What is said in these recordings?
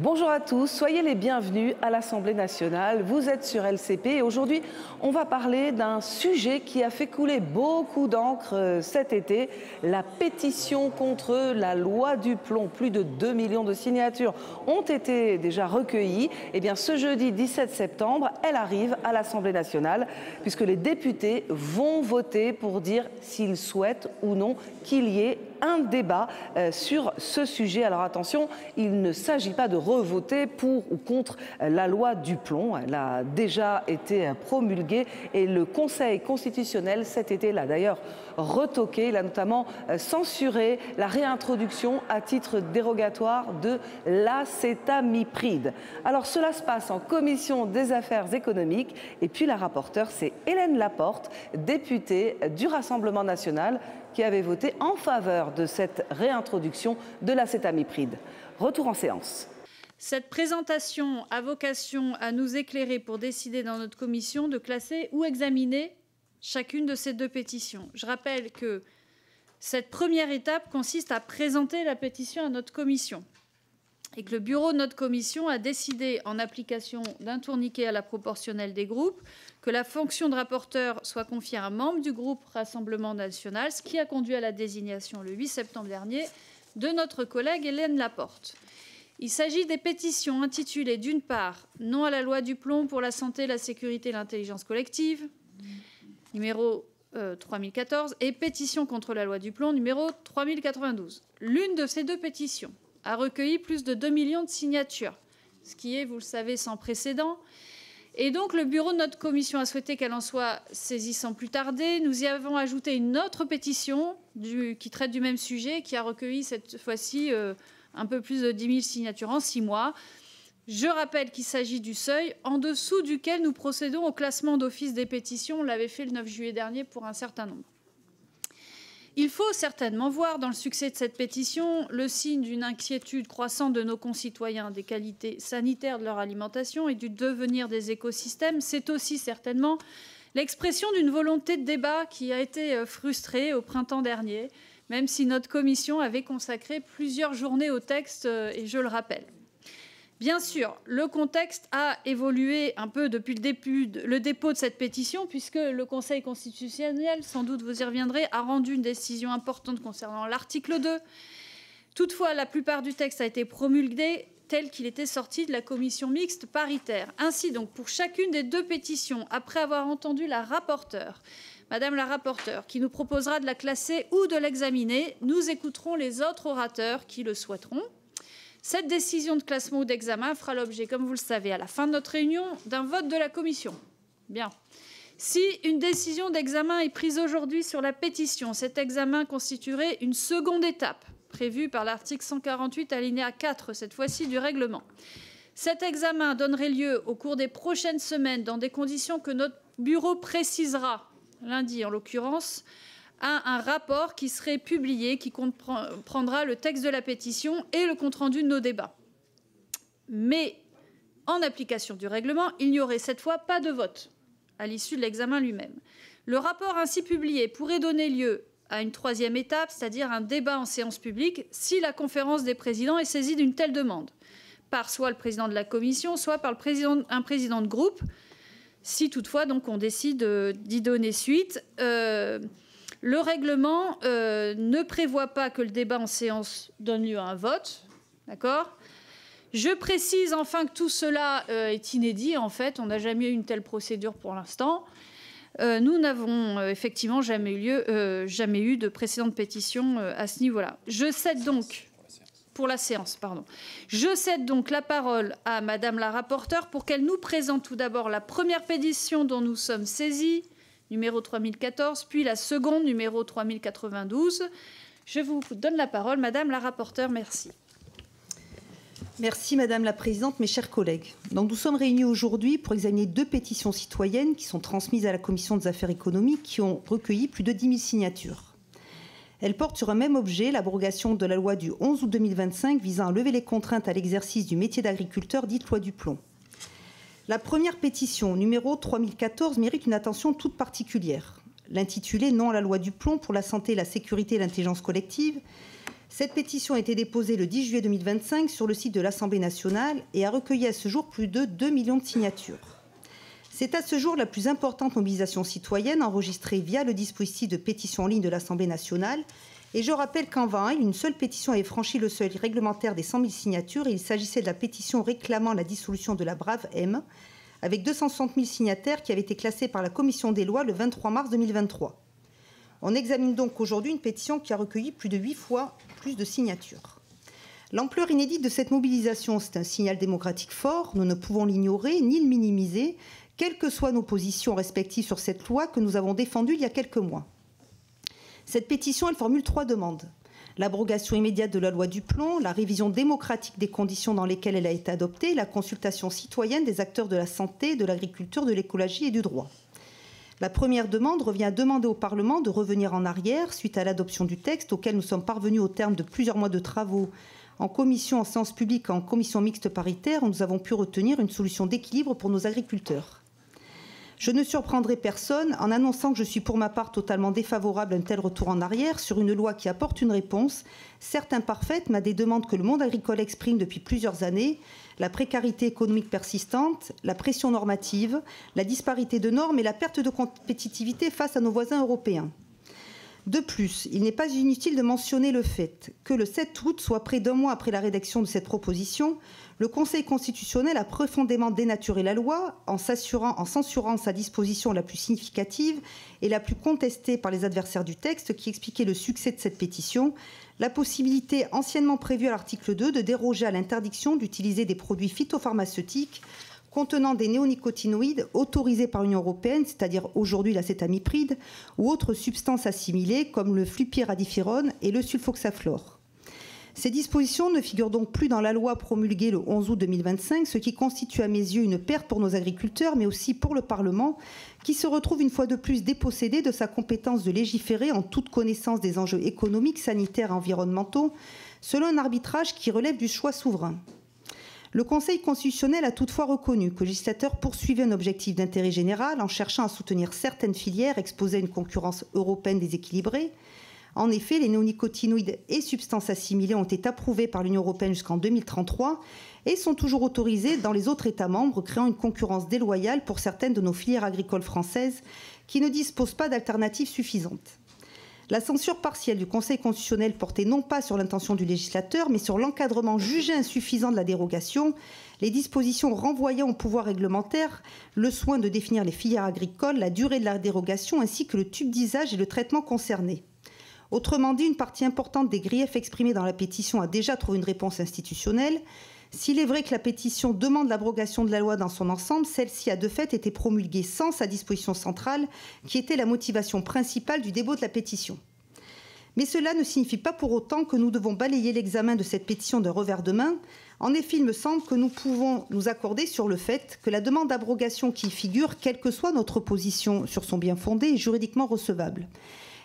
Bonjour à tous, soyez les bienvenus à l'Assemblée nationale. Vous êtes sur LCP et aujourd'hui, on va parler d'un sujet qui a fait couler beaucoup d'encre cet été, la pétition contre la loi du plomb. Plus de 2 millions de signatures ont été déjà recueillies. Et bien, ce jeudi 17 septembre, elle arrive à l'Assemblée nationale puisque les députés vont voter pour dire s'ils souhaitent ou non qu'il y ait un débat sur ce sujet. Alors attention, il ne s'agit pas de revoter pour ou contre la loi du plomb. Elle a déjà été promulguée et le Conseil constitutionnel cet été l'a d'ailleurs retoqué. Il a notamment censuré la réintroduction à titre dérogatoire de l'acétamipride. Alors cela se passe en commission des affaires économiques et puis la rapporteure, c'est Hélène Laporte, députée du Rassemblement national, qui avait voté en faveur de cette réintroduction de l'acétamipride. Retour en séance. Cette présentation a vocation à nous éclairer pour décider dans notre commission de classer ou examiner chacune de ces deux pétitions. Je rappelle que cette première étape consiste à présenter la pétition à notre commission et que le bureau de notre commission a décidé, en application d'un tourniquet à la proportionnelle des groupes, que la fonction de rapporteur soit confiée à un membre du groupe Rassemblement national, ce qui a conduit à la désignation le 8 septembre dernier de notre collègue Hélène Laporte. Il s'agit des pétitions intitulées d'une part « Non à la loi du plomb pour la santé, la sécurité et l'intelligence collective », numéro 3014, et « Pétition contre la loi du plomb », numéro 3092. L'une de ces deux pétitions a recueilli plus de 2 millions de signatures, ce qui est, vous le savez, sans précédent. Et donc, le bureau de notre commission a souhaité qu'elle en soit saisie sans plus tarder. Nous y avons ajouté une autre pétition qui traite du même sujet, qui a recueilli cette fois-ci un peu plus de 10 000 signatures en 6 mois. Je rappelle qu'il s'agit du seuil en dessous duquel nous procédons au classement d'office des pétitions. On l'avait fait le 9 juillet dernier pour un certain nombre. Il faut certainement voir dans le succès de cette pétition le signe d'une inquiétude croissante de nos concitoyens des qualités sanitaires de leur alimentation et du devenir des écosystèmes. C'est aussi certainement l'expression d'une volonté de débat qui a été frustrée au printemps dernier, même si notre commission avait consacré plusieurs journées au texte, et je le rappelle. Bien sûr, le contexte a évolué un peu depuis le dépôt de cette pétition, puisque le Conseil constitutionnel, sans doute vous y reviendrez, a rendu une décision importante concernant l'article 2. Toutefois, la plupart du texte a été promulgué tel qu'il était sorti de la commission mixte paritaire. Ainsi donc, pour chacune des deux pétitions, après avoir entendu la rapporteure, Madame la rapporteure, qui nous proposera de la classer ou de l'examiner, nous écouterons les autres orateurs qui le souhaiteront. Cette décision de classement ou d'examen fera l'objet, comme vous le savez, à la fin de notre réunion, d'un vote de la commission. Bien. Si une décision d'examen est prise aujourd'hui sur la pétition, cet examen constituerait une seconde étape, prévue par l'article 148, alinéa 4, cette fois-ci, du règlement. Cet examen donnerait lieu au cours des prochaines semaines, dans des conditions que notre bureau précisera, lundi en l'occurrence, à un rapport qui serait publié, qui comprendra le texte de la pétition et le compte-rendu de nos débats. Mais, en application du règlement, il n'y aurait cette fois pas de vote à l'issue de l'examen lui-même. Le rapport ainsi publié pourrait donner lieu à une troisième étape, c'est-à-dire un débat en séance publique, si la conférence des présidents est saisie d'une telle demande, par soit le président de la commission, soit par un président de groupe, si toutefois donc, on décide d'y donner suite. Le règlement ne prévoit pas que le débat en séance donne lieu à un vote. D'accord ? Je précise enfin que tout cela est inédit. En fait, on n'a jamais eu une telle procédure pour l'instant. Nous n'avons effectivement jamais eu de précédente pétition à ce niveau-là. Je cède donc, pour la séance, pardon. Je cède donc la parole à Madame la rapporteure pour qu'elle nous présente tout d'abord la première pétition dont nous sommes saisis, numéro 3014, puis la seconde, numéro 3092. Je vous donne la parole, Madame la rapporteure. Merci. Merci Madame la Présidente, mes chers collègues. Donc, nous sommes réunis aujourd'hui pour examiner deux pétitions citoyennes qui sont transmises à la Commission des affaires économiques qui ont recueilli plus de 10 000 signatures. Elles portent sur un même objet, l'abrogation de la loi du 11 août 2025 visant à lever les contraintes à l'exercice du métier d'agriculteur, dite loi du plomb. La première pétition, numéro 3014, mérite une attention toute particulière. L'intitulé « Non à la loi du plomb pour la santé, la sécurité et l'intelligence collective » Cette pétition a été déposée le 10 juillet 2025 sur le site de l'Assemblée nationale et a recueilli à ce jour plus de 2 millions de signatures. C'est à ce jour la plus importante mobilisation citoyenne enregistrée via le dispositif de pétition en ligne de l'Assemblée nationale. Et je rappelle qu'en 2020, une seule pétition avait franchi le seuil réglementaire des 100 000 signatures. Et il s'agissait de la pétition réclamant la dissolution de la Brave M, avec 260 000 signataires qui avaient été classés par la Commission des lois le 23 mars 2023. On examine donc aujourd'hui une pétition qui a recueilli plus de 8 fois plus de signatures. L'ampleur inédite de cette mobilisation, c'est un signal démocratique fort. Nous ne pouvons l'ignorer ni le minimiser, quelles que soient nos positions respectives sur cette loi que nous avons défendue il y a quelques mois. Cette pétition, elle formule 3 demandes. L'abrogation immédiate de la loi Duplon, la révision démocratique des conditions dans lesquelles elle a été adoptée, la consultation citoyenne des acteurs de la santé, de l'agriculture, de l'écologie et du droit. La première demande revient à demander au Parlement de revenir en arrière suite à l'adoption du texte auquel nous sommes parvenus au terme de plusieurs mois de travaux en commission, en séance publique et en commission mixte paritaire où nous avons pu retenir une solution d'équilibre pour nos agriculteurs. Je ne surprendrai personne en annonçant que je suis pour ma part totalement défavorable à un tel retour en arrière sur une loi qui apporte une réponse, certes imparfaite, mais à des demandes que le monde agricole exprime depuis plusieurs années, la précarité économique persistante, la pression normative, la disparité de normes et la perte de compétitivité face à nos voisins européens. De plus, il n'est pas inutile de mentionner le fait que le 7 août, soit près d'un mois après la rédaction de cette proposition, le Conseil constitutionnel a profondément dénaturé la loi en censurant sa disposition la plus significative et la plus contestée par les adversaires du texte qui expliquait le succès de cette pétition, la possibilité anciennement prévue à l'article 2 de déroger à l'interdiction d'utiliser des produits phytopharmaceutiques contenant des néonicotinoïdes autorisés par l'Union européenne, c'est-à-dire aujourd'hui l'acétamipride, ou autres substances assimilées comme le flupyradifirone et le sulfoxaflor. Ces dispositions ne figurent donc plus dans la loi promulguée le 11 août 2025, ce qui constitue à mes yeux une perte pour nos agriculteurs, mais aussi pour le Parlement, qui se retrouve une fois de plus dépossédé de sa compétence de légiférer en toute connaissance des enjeux économiques, sanitaires et environnementaux, selon un arbitrage qui relève du choix souverain. Le Conseil constitutionnel a toutefois reconnu que le législateur poursuivait un objectif d'intérêt général en cherchant à soutenir certaines filières exposées à une concurrence européenne déséquilibrée. En effet, les néonicotinoïdes et substances assimilées ont été approuvés par l'Union européenne jusqu'en 2033 et sont toujours autorisés dans les autres États membres, créant une concurrence déloyale pour certaines de nos filières agricoles françaises qui ne disposent pas d'alternatives suffisantes. La censure partielle du Conseil constitutionnel portait non pas sur l'intention du législateur, mais sur l'encadrement jugé insuffisant de la dérogation, les dispositions renvoyant au pouvoir réglementaire le soin de définir les filières agricoles, la durée de la dérogation ainsi que le type d'usage et le traitement concerné. Autrement dit, une partie importante des griefs exprimés dans la pétition a déjà trouvé une réponse institutionnelle. S'il est vrai que la pétition demande l'abrogation de la loi dans son ensemble, celle-ci a de fait été promulguée sans sa disposition centrale, qui était la motivation principale du dépôt de la pétition. Mais cela ne signifie pas pour autant que nous devons balayer l'examen de cette pétition d'un revers de main. En effet, il me semble que nous pouvons nous accorder sur le fait que la demande d'abrogation qui y figure, quelle que soit notre position sur son bien-fondé, est juridiquement recevable.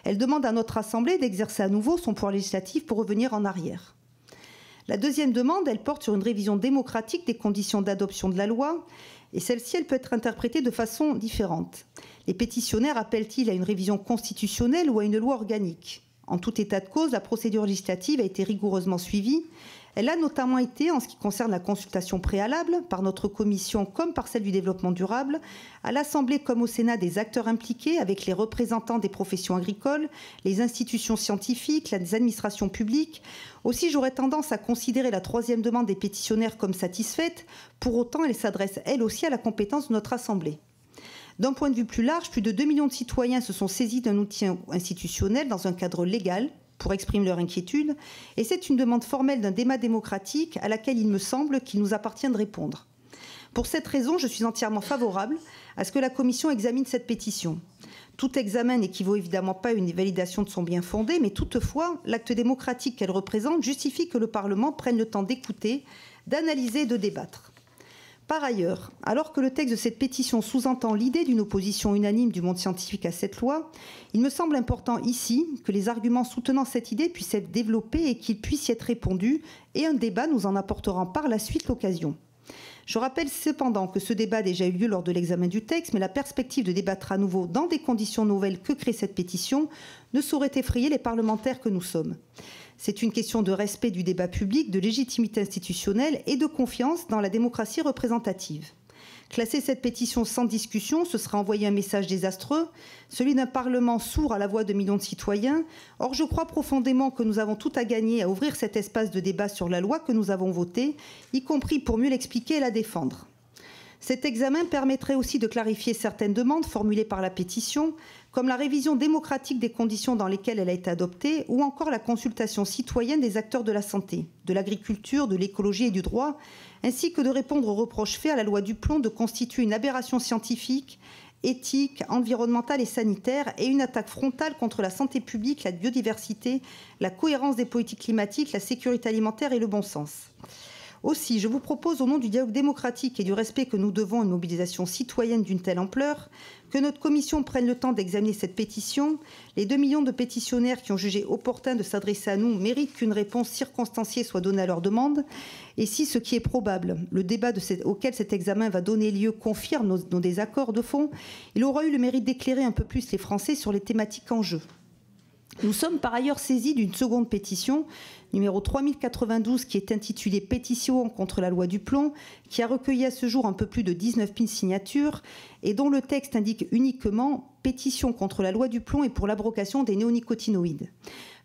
Elle demande à notre Assemblée d'exercer à nouveau son pouvoir législatif pour revenir en arrière. La deuxième demande, elle porte sur une révision démocratique des conditions d'adoption de la loi, et celle-ci, elle peut être interprétée de façon différente. Les pétitionnaires appellent-ils à une révision constitutionnelle ou à une loi organique ? En tout état de cause, la procédure législative a été rigoureusement suivie. Elle a notamment été, en ce qui concerne la consultation préalable, par notre commission comme par celle du développement durable, à l'Assemblée comme au Sénat des acteurs impliqués avec les représentants des professions agricoles, les institutions scientifiques, les administrations publiques. Aussi, j'aurais tendance à considérer la troisième demande des pétitionnaires comme satisfaite. Pour autant, elle s'adresse elle aussi à la compétence de notre Assemblée. D'un point de vue plus large, plus de 2 millions de citoyens se sont saisis d'un outil institutionnel dans un cadre légal pour exprimer leur inquiétude, et c'est une demande formelle d'un débat démocratique à laquelle il me semble qu'il nous appartient de répondre. Pour cette raison, je suis entièrement favorable à ce que la Commission examine cette pétition. Tout examen n'équivaut évidemment pas à une validation de son bien-fondé, mais toutefois, l'acte démocratique qu'elle représente justifie que le Parlement prenne le temps d'écouter, d'analyser et de débattre. Par ailleurs, alors que le texte de cette pétition sous-entend l'idée d'une opposition unanime du monde scientifique à cette loi, il me semble important ici que les arguments soutenant cette idée puissent être développés et qu'il puisse y être répondu, et un débat nous en apportera par la suite l'occasion. Je rappelle cependant que ce débat a déjà eu lieu lors de l'examen du texte, mais la perspective de débattre à nouveau dans des conditions nouvelles que crée cette pétition ne saurait effrayer les parlementaires que nous sommes. C'est une question de respect du débat public, de légitimité institutionnelle et de confiance dans la démocratie représentative. Classer cette pétition sans discussion, ce sera envoyer un message désastreux, celui d'un Parlement sourd à la voix de millions de citoyens. Or, je crois profondément que nous avons tout à gagner à ouvrir cet espace de débat sur la loi que nous avons votée, y compris pour mieux l'expliquer et la défendre. Cet examen permettrait aussi de clarifier certaines demandes formulées par la pétition, comme la révision démocratique des conditions dans lesquelles elle a été adoptée, ou encore la consultation citoyenne des acteurs de la santé, de l'agriculture, de l'écologie et du droit, ainsi que de répondre aux reproches faits à la loi Duplon de constituer une aberration scientifique, éthique, environnementale et sanitaire, et une attaque frontale contre la santé publique, la biodiversité, la cohérence des politiques climatiques, la sécurité alimentaire et le bon sens. Aussi, je vous propose, au nom du dialogue démocratique et du respect que nous devons à une mobilisation citoyenne d'une telle ampleur, que notre commission prenne le temps d'examiner cette pétition. Les 2 millions de pétitionnaires qui ont jugé opportun de s'adresser à nous méritent qu'une réponse circonstanciée soit donnée à leur demande. Et si ce qui est probable, le débat auquel cet examen va donner lieu confirme nos désaccords de fond, il aura eu le mérite d'éclairer un peu plus les Français sur les thématiques en jeu. Nous sommes par ailleurs saisis d'une seconde pétition, numéro 3092, qui est intitulée « Pétition contre la loi Duplon », qui a recueilli à ce jour un peu plus de 19 000 signatures et dont le texte indique uniquement « Pétition contre la loi Duplon et pour l'abrogation des néonicotinoïdes ».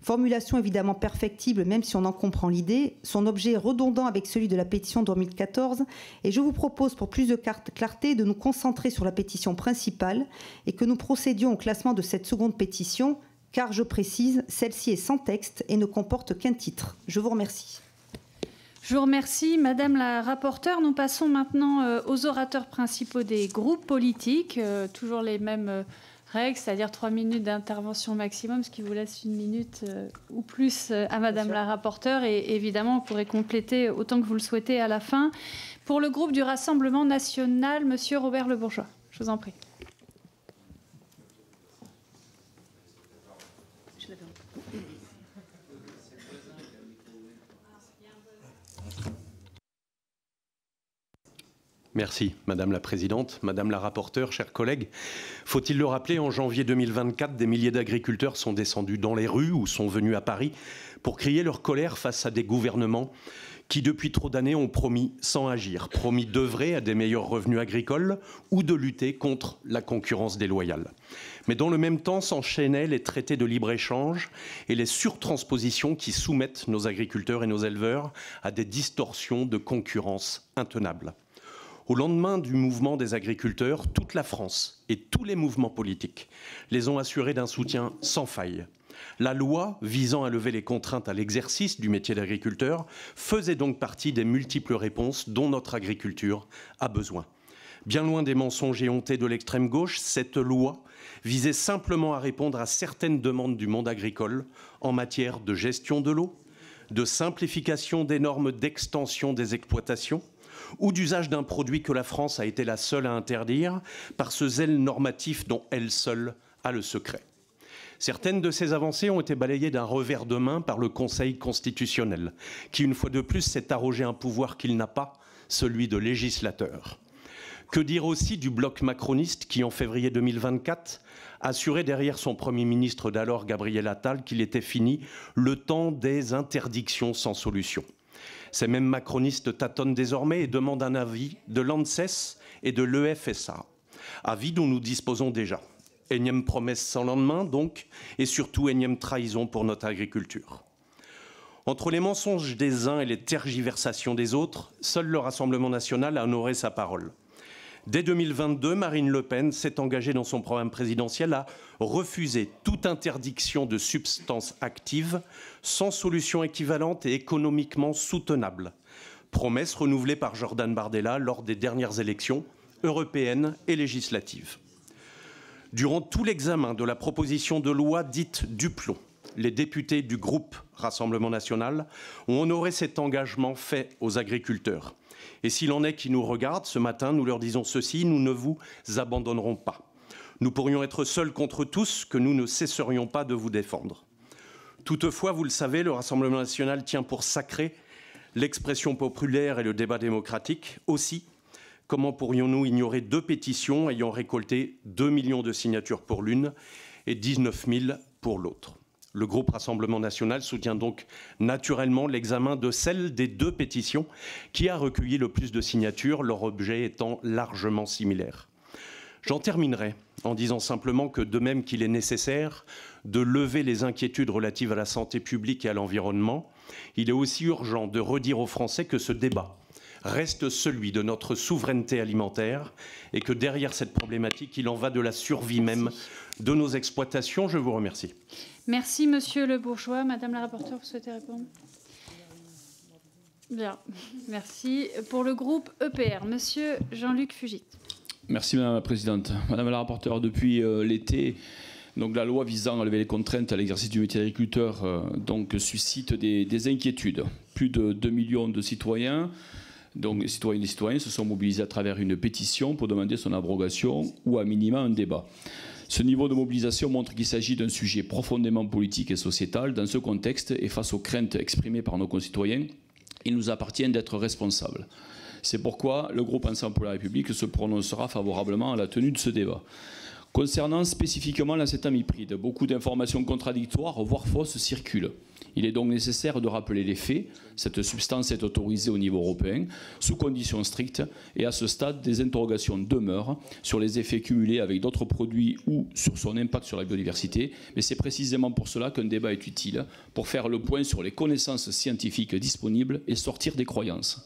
Formulation évidemment perfectible, même si on en comprend l'idée. Son objet est redondant avec celui de la pétition 2014 et je vous propose, pour plus de clarté, de nous concentrer sur la pétition principale et que nous procédions au classement de cette seconde pétition, car, je précise, celle-ci est sans texte et ne comporte qu'un titre. Je vous remercie. Je vous remercie, Madame la rapporteure. Nous passons maintenant aux orateurs principaux des groupes politiques. Toujours les mêmes règles, c'est-à-dire 3 minutes d'intervention maximum, ce qui vous laisse 1 minute ou plus à Madame la rapporteure. Et évidemment, vous pourrez compléter autant que vous le souhaitez à la fin. Pour le groupe du Rassemblement national, Monsieur Robert Le Bourgeois. Je vous en prie. Merci, Madame la Présidente, Madame la rapporteure, chers collègues. Faut-il le rappeler, en janvier 2024, des milliers d'agriculteurs sont descendus dans les rues ou sont venus à Paris pour crier leur colère face à des gouvernements qui, depuis trop d'années, ont promis sans agir, promis d'œuvrer à des meilleurs revenus agricoles ou de lutter contre la concurrence déloyale. Mais dans le même temps s'enchaînaient les traités de libre-échange et les surtranspositions qui soumettent nos agriculteurs et nos éleveurs à des distorsions de concurrence intenables. Au lendemain du mouvement des agriculteurs, toute la France et tous les mouvements politiques les ont assurés d'un soutien sans faille. La loi visant à lever les contraintes à l'exercice du métier d'agriculteur faisait donc partie des multiples réponses dont notre agriculture a besoin. Bien loin des mensonges éhontés de l'extrême gauche, cette loi visait simplement à répondre à certaines demandes du monde agricole en matière de gestion de l'eau, de simplification des normes d'extension des exploitations, ou d'usage d'un produit que la France a été la seule à interdire par ce zèle normatif dont elle seule a le secret. Certaines de ces avancées ont été balayées d'un revers de main par le Conseil constitutionnel, qui, une fois de plus, s'est arrogé un pouvoir qu'il n'a pas, celui de législateur. Que dire aussi du bloc macroniste qui, en février 2024, assurait derrière son Premier ministre d'alors, Gabriel Attal, qu'il était fini le temps des interdictions sans solution. Ces mêmes macronistes tâtonnent désormais et demandent un avis de l'ANSES et de l'EFSA, avis dont nous disposons déjà. Énième promesse sans lendemain, donc, et surtout énième trahison pour notre agriculture. Entre les mensonges des uns et les tergiversations des autres, seul le Rassemblement national a honoré sa parole. Dès 2022, Marine Le Pen s'est engagée dans son programme présidentiel à refuser toute interdiction de substances actives sans solution équivalente et économiquement soutenable. Promesse renouvelée par Jordan Bardella lors des dernières élections européennes et législatives. Durant tout l'examen de la proposition de loi dite Duplon, les députés du groupe Rassemblement national ont honoré cet engagement fait aux agriculteurs. Et s'il en est qui nous regardent, ce matin, nous leur disons ceci, nous ne vous abandonnerons pas. Nous pourrions être seuls contre tous, que nous ne cesserions pas de vous défendre. Toutefois, vous le savez, le Rassemblement national tient pour sacré l'expression populaire et le débat démocratique. Aussi, comment pourrions-nous ignorer 2 pétitions ayant récolté 2 millions de signatures pour l'une et 19 000 pour l'autre? Le groupe Rassemblement national soutient donc naturellement l'examen de celle des 2 pétitions qui a recueilli le plus de signatures, leur objet étant largement similaire. J'en terminerai en disant simplement que de même qu'il est nécessaire de lever les inquiétudes relatives à la santé publique et à l'environnement, il est aussi urgent de redire aux Français que ce débat reste celui de notre souveraineté alimentaire et que derrière cette problématique, il en va de la survie même de nos exploitations. Je vous remercie. Merci, Monsieur Le Bourgeois. Madame la rapporteure, vous souhaitez répondre? Bien, merci. Pour le groupe EPR, Monsieur Jean-Luc Fugit. Merci Madame la Présidente. Madame la rapporteure, depuis l'été, donc la loi visant à lever les contraintes à l'exercice du métier d'agriculteur suscite des inquiétudes. Plus de 2 millions de citoyens, donc les citoyennes et citoyens, se sont mobilisés à travers une pétition pour demander son abrogation ou à minima un débat. Ce niveau de mobilisation montre qu'il s'agit d'un sujet profondément politique et sociétal. Dans ce contexte et face aux craintes exprimées par nos concitoyens, il nous appartient d'être responsables. C'est pourquoi le groupe Ensemble pour la République se prononcera favorablement à la tenue de ce débat. Concernant spécifiquement l'acétamipride, beaucoup d'informations contradictoires, voire fausses, circulent. Il est donc nécessaire de rappeler les faits. Cette substance est autorisée au niveau européen, sous conditions strictes, et à ce stade, des interrogations demeurent sur les effets cumulés avec d'autres produits ou sur son impact sur la biodiversité. Mais c'est précisément pour cela qu'un débat est utile, pour faire le point sur les connaissances scientifiques disponibles et sortir des croyances.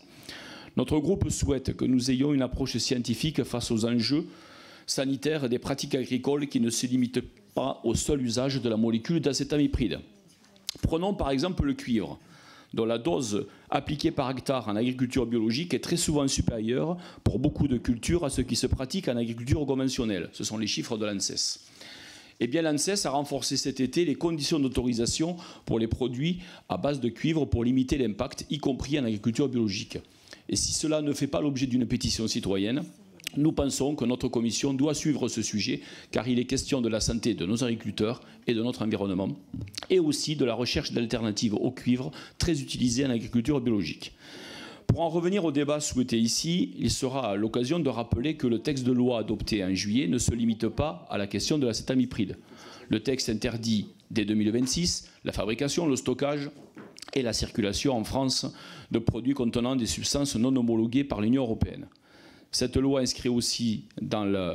Notre groupe souhaite que nous ayons une approche scientifique face aux enjeux sanitaires des pratiques agricoles qui ne se limitent pas au seul usage de la molécule d'acétamipride. Prenons par exemple le cuivre, dont la dose appliquée par hectare en agriculture biologique est très souvent supérieure pour beaucoup de cultures à ce qui se pratique en agriculture conventionnelle. Ce sont les chiffres de l'ANSES. Eh bien, l'ANSES a renforcé cet été les conditions d'autorisation pour les produits à base de cuivre pour limiter l'impact, y compris en agriculture biologique. Et si cela ne fait pas l'objet d'une pétition citoyenne, nous pensons que notre commission doit suivre ce sujet, car il est question de la santé de nos agriculteurs et de notre environnement, et aussi de la recherche d'alternatives au cuivre, très utilisé en agriculture biologique. Pour en revenir au débat souhaité ici, il sera l'occasion de rappeler que le texte de loi adopté en juillet ne se limite pas à la question de l'acétamipride. Le texte interdit dès 2026 la fabrication, le stockage et la circulation en France de produits contenant des substances non homologuées par l'Union européenne. Cette loi inscrit aussi dans le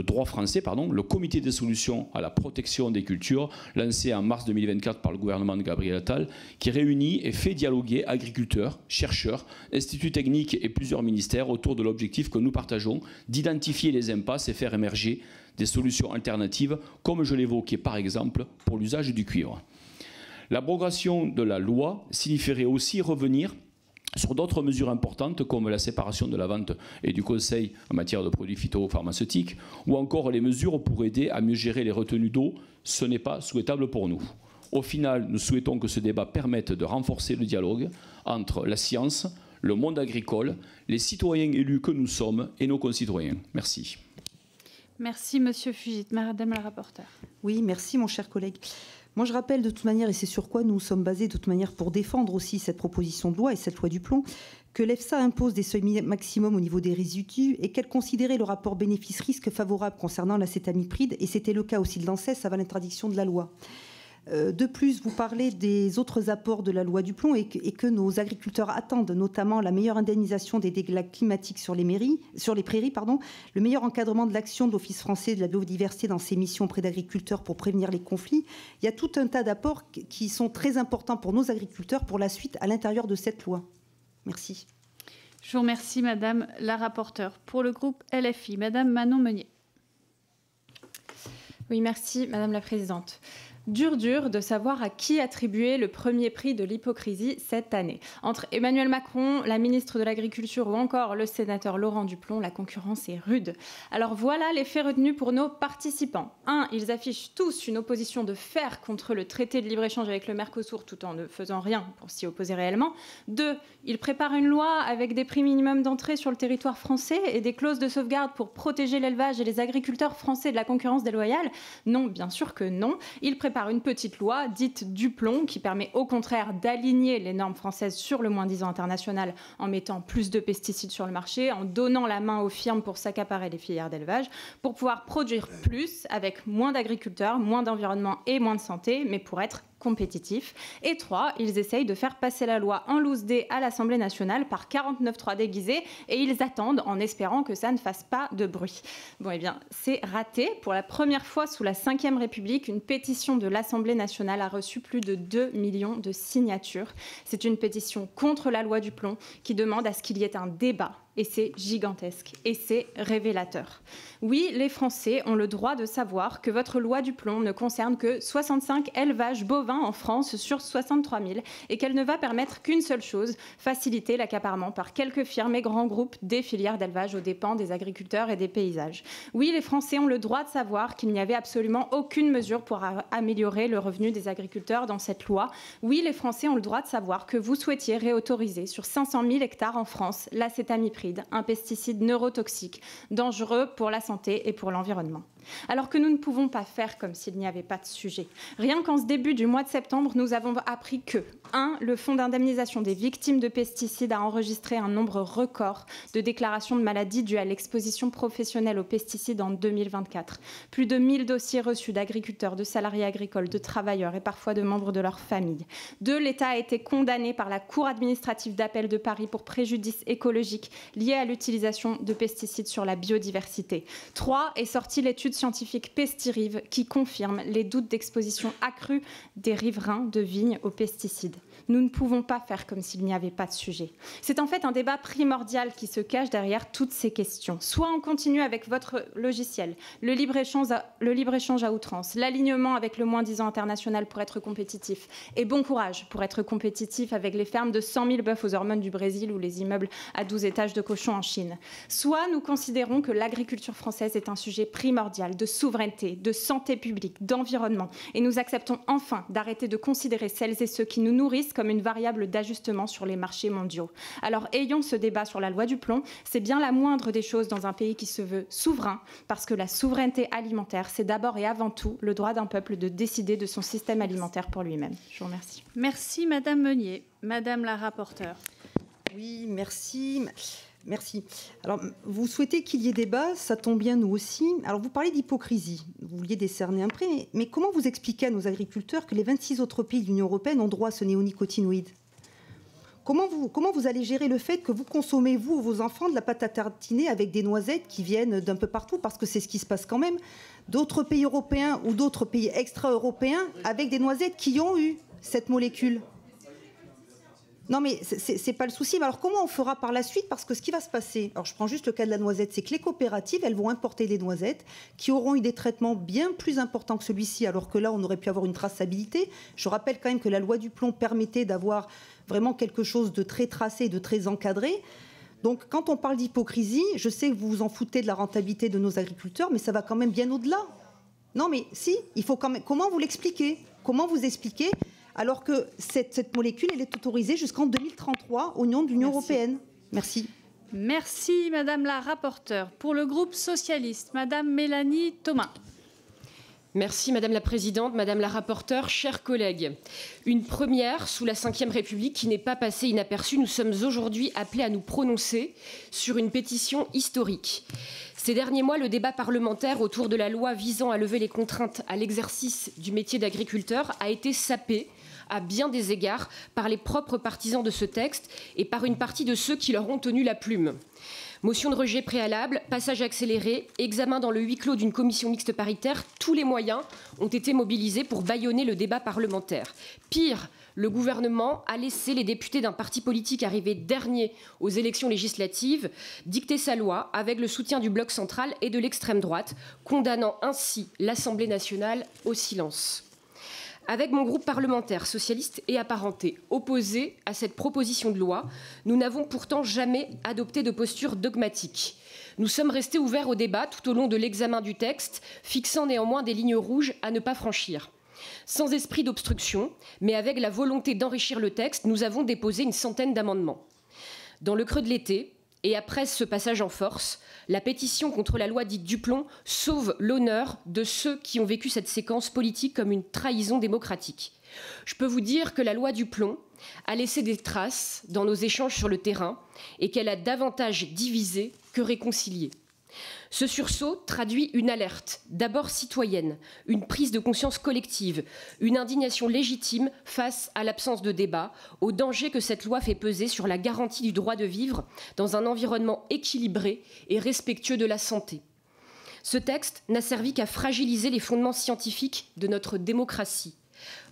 droit français le comité des solutions à la protection des cultures, lancé en mars 2024 par le gouvernement de Gabriel Attal, qui réunit et fait dialoguer agriculteurs, chercheurs, instituts techniques et plusieurs ministères autour de l'objectif que nous partageons d'identifier les impasses et faire émerger des solutions alternatives, comme je l'évoquais par exemple pour l'usage du cuivre. L'abrogation de la loi signifierait aussi revenir sur d'autres mesures importantes comme la séparation de la vente et du conseil en matière de produits phytopharmaceutiques ou encore les mesures pour aider à mieux gérer les retenues d'eau. Ce n'est pas souhaitable pour nous. Au final, nous souhaitons que ce débat permette de renforcer le dialogue entre la science, le monde agricole, les citoyens élus que nous sommes et nos concitoyens. Merci. Merci, Monsieur Fugit. Madame la rapporteure. Oui, merci, mon cher collègue. Moi, je rappelle de toute manière, et c'est sur quoi nous sommes basés de toute manière pour défendre aussi cette proposition de loi et cette loi du plomb, que l'EFSA impose des seuils maximums au niveau des résidus et qu'elle considérait le rapport bénéfice-risque favorable concernant l'acétamipride, et c'était le cas aussi de l'ANSES avant l'interdiction de la loi. De plus, vous parlez des autres apports de la loi du plomb et que nos agriculteurs attendent, notamment la meilleure indemnisation des dégâts climatiques sur les prairies, le meilleur encadrement de l'action de l'Office français de la biodiversité dans ses missions auprès d'agriculteurs pour prévenir les conflits. Il y a tout un tas d'apports qui sont très importants pour nos agriculteurs pour la suite à l'intérieur de cette loi. Merci. Je vous remercie, Madame la rapporteure. Pour le groupe LFI, Madame Manon Meunier. Oui, merci, Madame la Présidente. Dur de savoir à qui attribuer le premier prix de l'hypocrisie cette année. Entre Emmanuel Macron, la ministre de l'Agriculture ou encore le sénateur Laurent Duplon, la concurrence est rude. Alors voilà les faits retenus pour nos participants. 1. Ils affichent tous une opposition de fer contre le traité de libre-échange avec le Mercosur tout en ne faisant rien pour s'y opposer réellement. 2. Ils préparent une loi avec des prix minimums d'entrée sur le territoire français et des clauses de sauvegarde pour protéger l'élevage et les agriculteurs français de la concurrence déloyale. Non, bien sûr que non. Ils préparent prépare une petite loi dite Duplon qui permet au contraire d'aligner les normes françaises sur le moins-disant international en mettant plus de pesticides sur le marché, en donnant la main aux firmes pour s'accaparer les filières d'élevage, pour pouvoir produire plus avec moins d'agriculteurs, moins d'environnement et moins de santé, mais pour être compétitifs. Et 3, ils essayent de faire passer la loi en loose dé à l'Assemblée nationale par 49.3 déguisé et ils attendent en espérant que ça ne fasse pas de bruit. Bon, eh bien, c'est raté. Pour la première fois sous la Ve République, une pétition de l'Assemblée nationale a reçu plus de 2 millions de signatures. C'est une pétition contre la loi Duplon qui demande à ce qu'il y ait un débat. Et c'est gigantesque et c'est révélateur. Oui, les Français ont le droit de savoir que votre loi Duplon ne concerne que 65 élevages bovins en France sur 63 000 et qu'elle ne va permettre qu'une seule chose, faciliter l'accaparement par quelques firmes et grands groupes des filières d'élevage aux dépens des agriculteurs et des paysages. Oui, les Français ont le droit de savoir qu'il n'y avait absolument aucune mesure pour améliorer le revenu des agriculteurs dans cette loi. Oui, les Français ont le droit de savoir que vous souhaitiez réautoriser sur 500 000 hectares en France l'acétamipride, un pesticide neurotoxique, dangereux pour la santé et pour l'environnement. Alors que nous ne pouvons pas faire comme s'il n'y avait pas de sujet. Rien qu'en ce début du mois de septembre, nous avons appris que 1. Le Fonds d'indemnisation des victimes de pesticides a enregistré un nombre record de déclarations de maladies dues à l'exposition professionnelle aux pesticides en 2024. Plus de 1000 dossiers reçus d'agriculteurs, de salariés agricoles, de travailleurs et parfois de membres de leur famille. 2. L'État a été condamné par la Cour administrative d'appel de Paris pour préjudice écologique lié à l'utilisation de pesticides sur la biodiversité. 3. Est sortie l'étude scientifique Pestirive qui confirme les doutes d'exposition accrue des riverains de vignes aux pesticides. Nous ne pouvons pas faire comme s'il n'y avait pas de sujet. C'est en fait un débat primordial qui se cache derrière toutes ces questions. Soit on continue avec votre logiciel, le libre-échange à outrance, l'alignement avec le moins-disant international pour être compétitif, et bon courage pour être compétitif avec les fermes de 100 000 bœufs aux hormones du Brésil ou les immeubles à 12 étages de cochons en Chine. Soit nous considérons que l'agriculture française est un sujet primordial de souveraineté, de santé publique, d'environnement, et nous acceptons enfin d'arrêter de considérer celles et ceux qui nous nourrissent comme une variable d'ajustement sur les marchés mondiaux. Alors ayons ce débat sur la loi Duplon, c'est bien la moindre des choses dans un pays qui se veut souverain, parce que la souveraineté alimentaire, c'est d'abord et avant tout le droit d'un peuple de décider de son système alimentaire pour lui-même. Je vous remercie. Merci Madame Meunier. Madame la rapporteure. Oui, merci. Merci. Alors, vous souhaitez qu'il y ait débat, ça tombe bien, nous aussi. Alors, vous parlez d'hypocrisie. Vous vouliez décerner un prix, mais comment vous expliquez à nos agriculteurs que les 26 autres pays de l'Union européenne ont droit à ce néonicotinoïde ? Comment vous allez gérer le fait que vous consommez, vous ou vos enfants, de la pâte à tartiner avec des noisettes qui viennent d'un peu partout, parce que c'est ce qui se passe quand même, d'autres pays européens ou d'autres pays extra-européens avec des noisettes qui ont eu cette molécule ? Non, mais c'est pas le souci. Mais alors, comment on fera par la suite ? Parce que ce qui va se passer, alors je prends juste le cas de la noisette, c'est que les coopératives, elles vont importer des noisettes qui auront eu des traitements bien plus importants que celui-ci, alors que là, on aurait pu avoir une traçabilité. Je rappelle quand même que la loi Duplon permettait d'avoir vraiment quelque chose de très tracé, de très encadré. Donc, quand on parle d'hypocrisie, je sais que vous vous en foutez de la rentabilité de nos agriculteurs, mais ça va quand même bien au-delà. Non, mais si, il faut quand même... Comment vous l'expliquez ? Comment vous expliquez ? Alors que cette molécule, elle est autorisée jusqu'en 2033 au nom de l'Union européenne. Merci. Merci, Madame la rapporteure. Pour le groupe socialiste, Madame Mélanie Thomas. Merci Madame la Présidente, Madame la rapporteure, chers collègues. Une première sous la Ve République qui n'est pas passée inaperçue. Nous sommes aujourd'hui appelés à nous prononcer sur une pétition historique. Ces derniers mois, le débat parlementaire autour de la loi visant à lever les contraintes à l'exercice du métier d'agriculteur a été sapé à bien des égards par les propres partisans de ce texte et par une partie de ceux qui leur ont tenu la plume. Motion de rejet préalable, passage accéléré, examen dans le huis clos d'une commission mixte paritaire, tous les moyens ont été mobilisés pour bâillonner le débat parlementaire. Pire, le gouvernement a laissé les députés d'un parti politique arrivé dernier aux élections législatives dicter sa loi avec le soutien du bloc central et de l'extrême droite, condamnant ainsi l'Assemblée nationale au silence. Avec mon groupe parlementaire socialiste et apparenté opposé à cette proposition de loi, nous n'avons pourtant jamais adopté de posture dogmatique. Nous sommes restés ouverts au débat tout au long de l'examen du texte, fixant néanmoins des lignes rouges à ne pas franchir. Sans esprit d'obstruction, mais avec la volonté d'enrichir le texte, nous avons déposé une centaine d'amendements. Dans le creux de l'été, Et après ce passage en force, la pétition contre la loi dite Duplon sauve l'honneur de ceux qui ont vécu cette séquence politique comme une trahison démocratique. Je peux vous dire que la loi Duplon a laissé des traces dans nos échanges sur le terrain et qu'elle a davantage divisé que réconcilié. Ce sursaut traduit une alerte, d'abord citoyenne, une prise de conscience collective, une indignation légitime face à l'absence de débat, au danger que cette loi fait peser sur la garantie du droit de vivre dans un environnement équilibré et respectueux de la santé. Ce texte n'a servi qu'à fragiliser les fondements scientifiques de notre démocratie.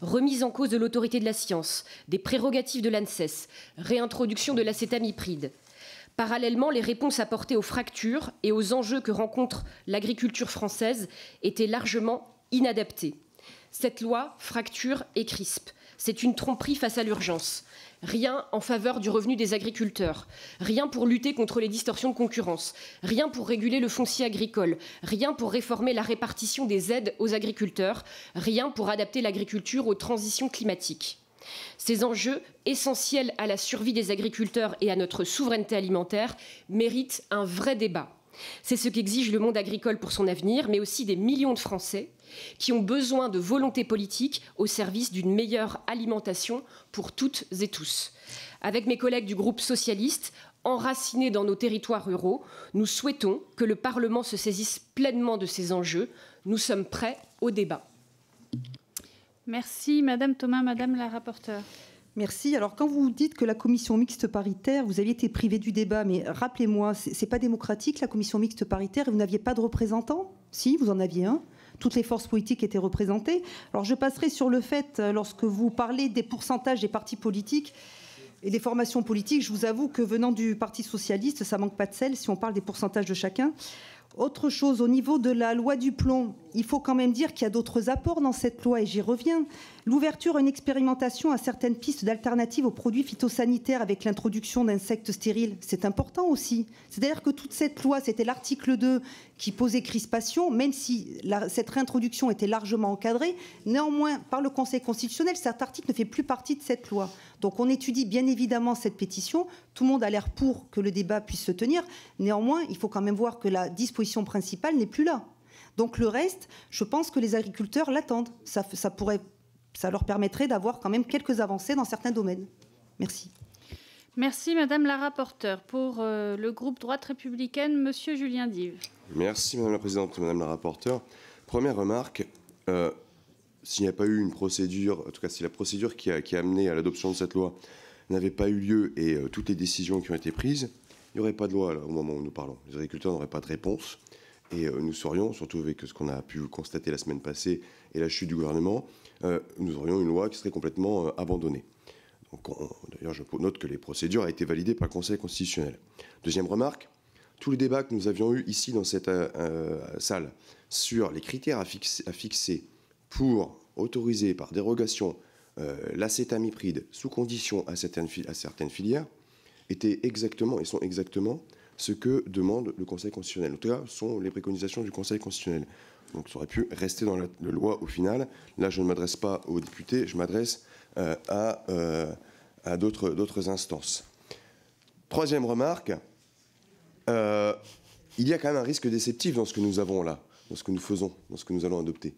Remise en cause de l'autorité de la science, des prérogatives de l'ANSES, réintroduction de l'acétamipride. Parallèlement, les réponses apportées aux fractures et aux enjeux que rencontre l'agriculture française étaient largement inadaptées. Cette loi fracture et crispe. C'est une tromperie face à l'urgence. Rien en faveur du revenu des agriculteurs, rien pour lutter contre les distorsions de concurrence, rien pour réguler le foncier agricole, rien pour réformer la répartition des aides aux agriculteurs, rien pour adapter l'agriculture aux transitions climatiques. Ces enjeux, essentiels à la survie des agriculteurs et à notre souveraineté alimentaire, méritent un vrai débat. C'est ce qu'exige le monde agricole pour son avenir, mais aussi des millions de Français qui ont besoin de volonté politique au service d'une meilleure alimentation pour toutes et tous. Avec mes collègues du groupe socialiste, enracinés dans nos territoires ruraux, nous souhaitons que le Parlement se saisisse pleinement de ces enjeux. Nous sommes prêts au débat. Merci Madame Thomas, Madame la rapporteure. Merci. Alors, quand vous dites que la commission mixte paritaire, vous aviez été privé du débat, mais rappelez-moi, c'est pas démocratique la commission mixte paritaire et vous n'aviez pas de représentants? Si, vous en aviez un. Toutes les forces politiques étaient représentées. Alors, je passerai sur le fait, lorsque vous parlez des pourcentages des partis politiques et des formations politiques, je vous avoue que venant du Parti socialiste, ça manque pas de sel si on parle des pourcentages de chacun. Autre chose, au niveau de la loi Duplon, il faut quand même dire qu'il y a d'autres apports dans cette loi, et j'y reviens. L'ouverture à une expérimentation à certaines pistes d'alternatives aux produits phytosanitaires avec l'introduction d'insectes stériles, c'est important aussi. C'est-à-dire que toute cette loi, c'était l'article 2 qui posait crispation, même si cette réintroduction était largement encadrée. Néanmoins, par le Conseil constitutionnel, cet article ne fait plus partie de cette loi. Donc on étudie bien évidemment cette pétition. Tout le monde a l'air pour que le débat puisse se tenir. Néanmoins, il faut quand même voir que la disposition principale n'est plus là. Donc le reste, je pense que les agriculteurs l'attendent. Ça leur permettrait d'avoir quand même quelques avancées dans certains domaines. Merci. Merci Madame la rapporteure. Pour le groupe Droite républicaine, Monsieur Julien Dive. Merci Madame la Présidente, Madame la rapporteure. Première remarque, s'il n'y a pas eu une procédure, en tout cas si la procédure qui a amené à l'adoption de cette loi n'avait pas eu lieu et toutes les décisions qui ont été prises, il n'y aurait pas de loi là, au moment où nous parlons. Les agriculteurs n'auraient pas de réponse et nous serions, surtout avec ce qu'on a pu constater la semaine passée et la chute du gouvernement, nous aurions une loi qui serait complètement abandonnée. D'ailleurs, je note que les procédures ont été validées par le Conseil constitutionnel. Deuxième remarque, tous les débats que nous avions eus ici dans cette salle sur les critères à fixer pour autoriser par dérogation l'acétamipride sous condition à certaines filières étaient exactement et sont exactement ce que demande le Conseil constitutionnel. En tout cas, ce sont les préconisations du Conseil constitutionnel. Donc ça aurait pu rester dans la loi au final. Là, je ne m'adresse pas aux députés, je m'adresse à d'autres instances. Troisième remarque, il y a quand même un risque déceptif dans ce que nous avons là, dans ce que nous faisons, dans ce que nous allons adopter.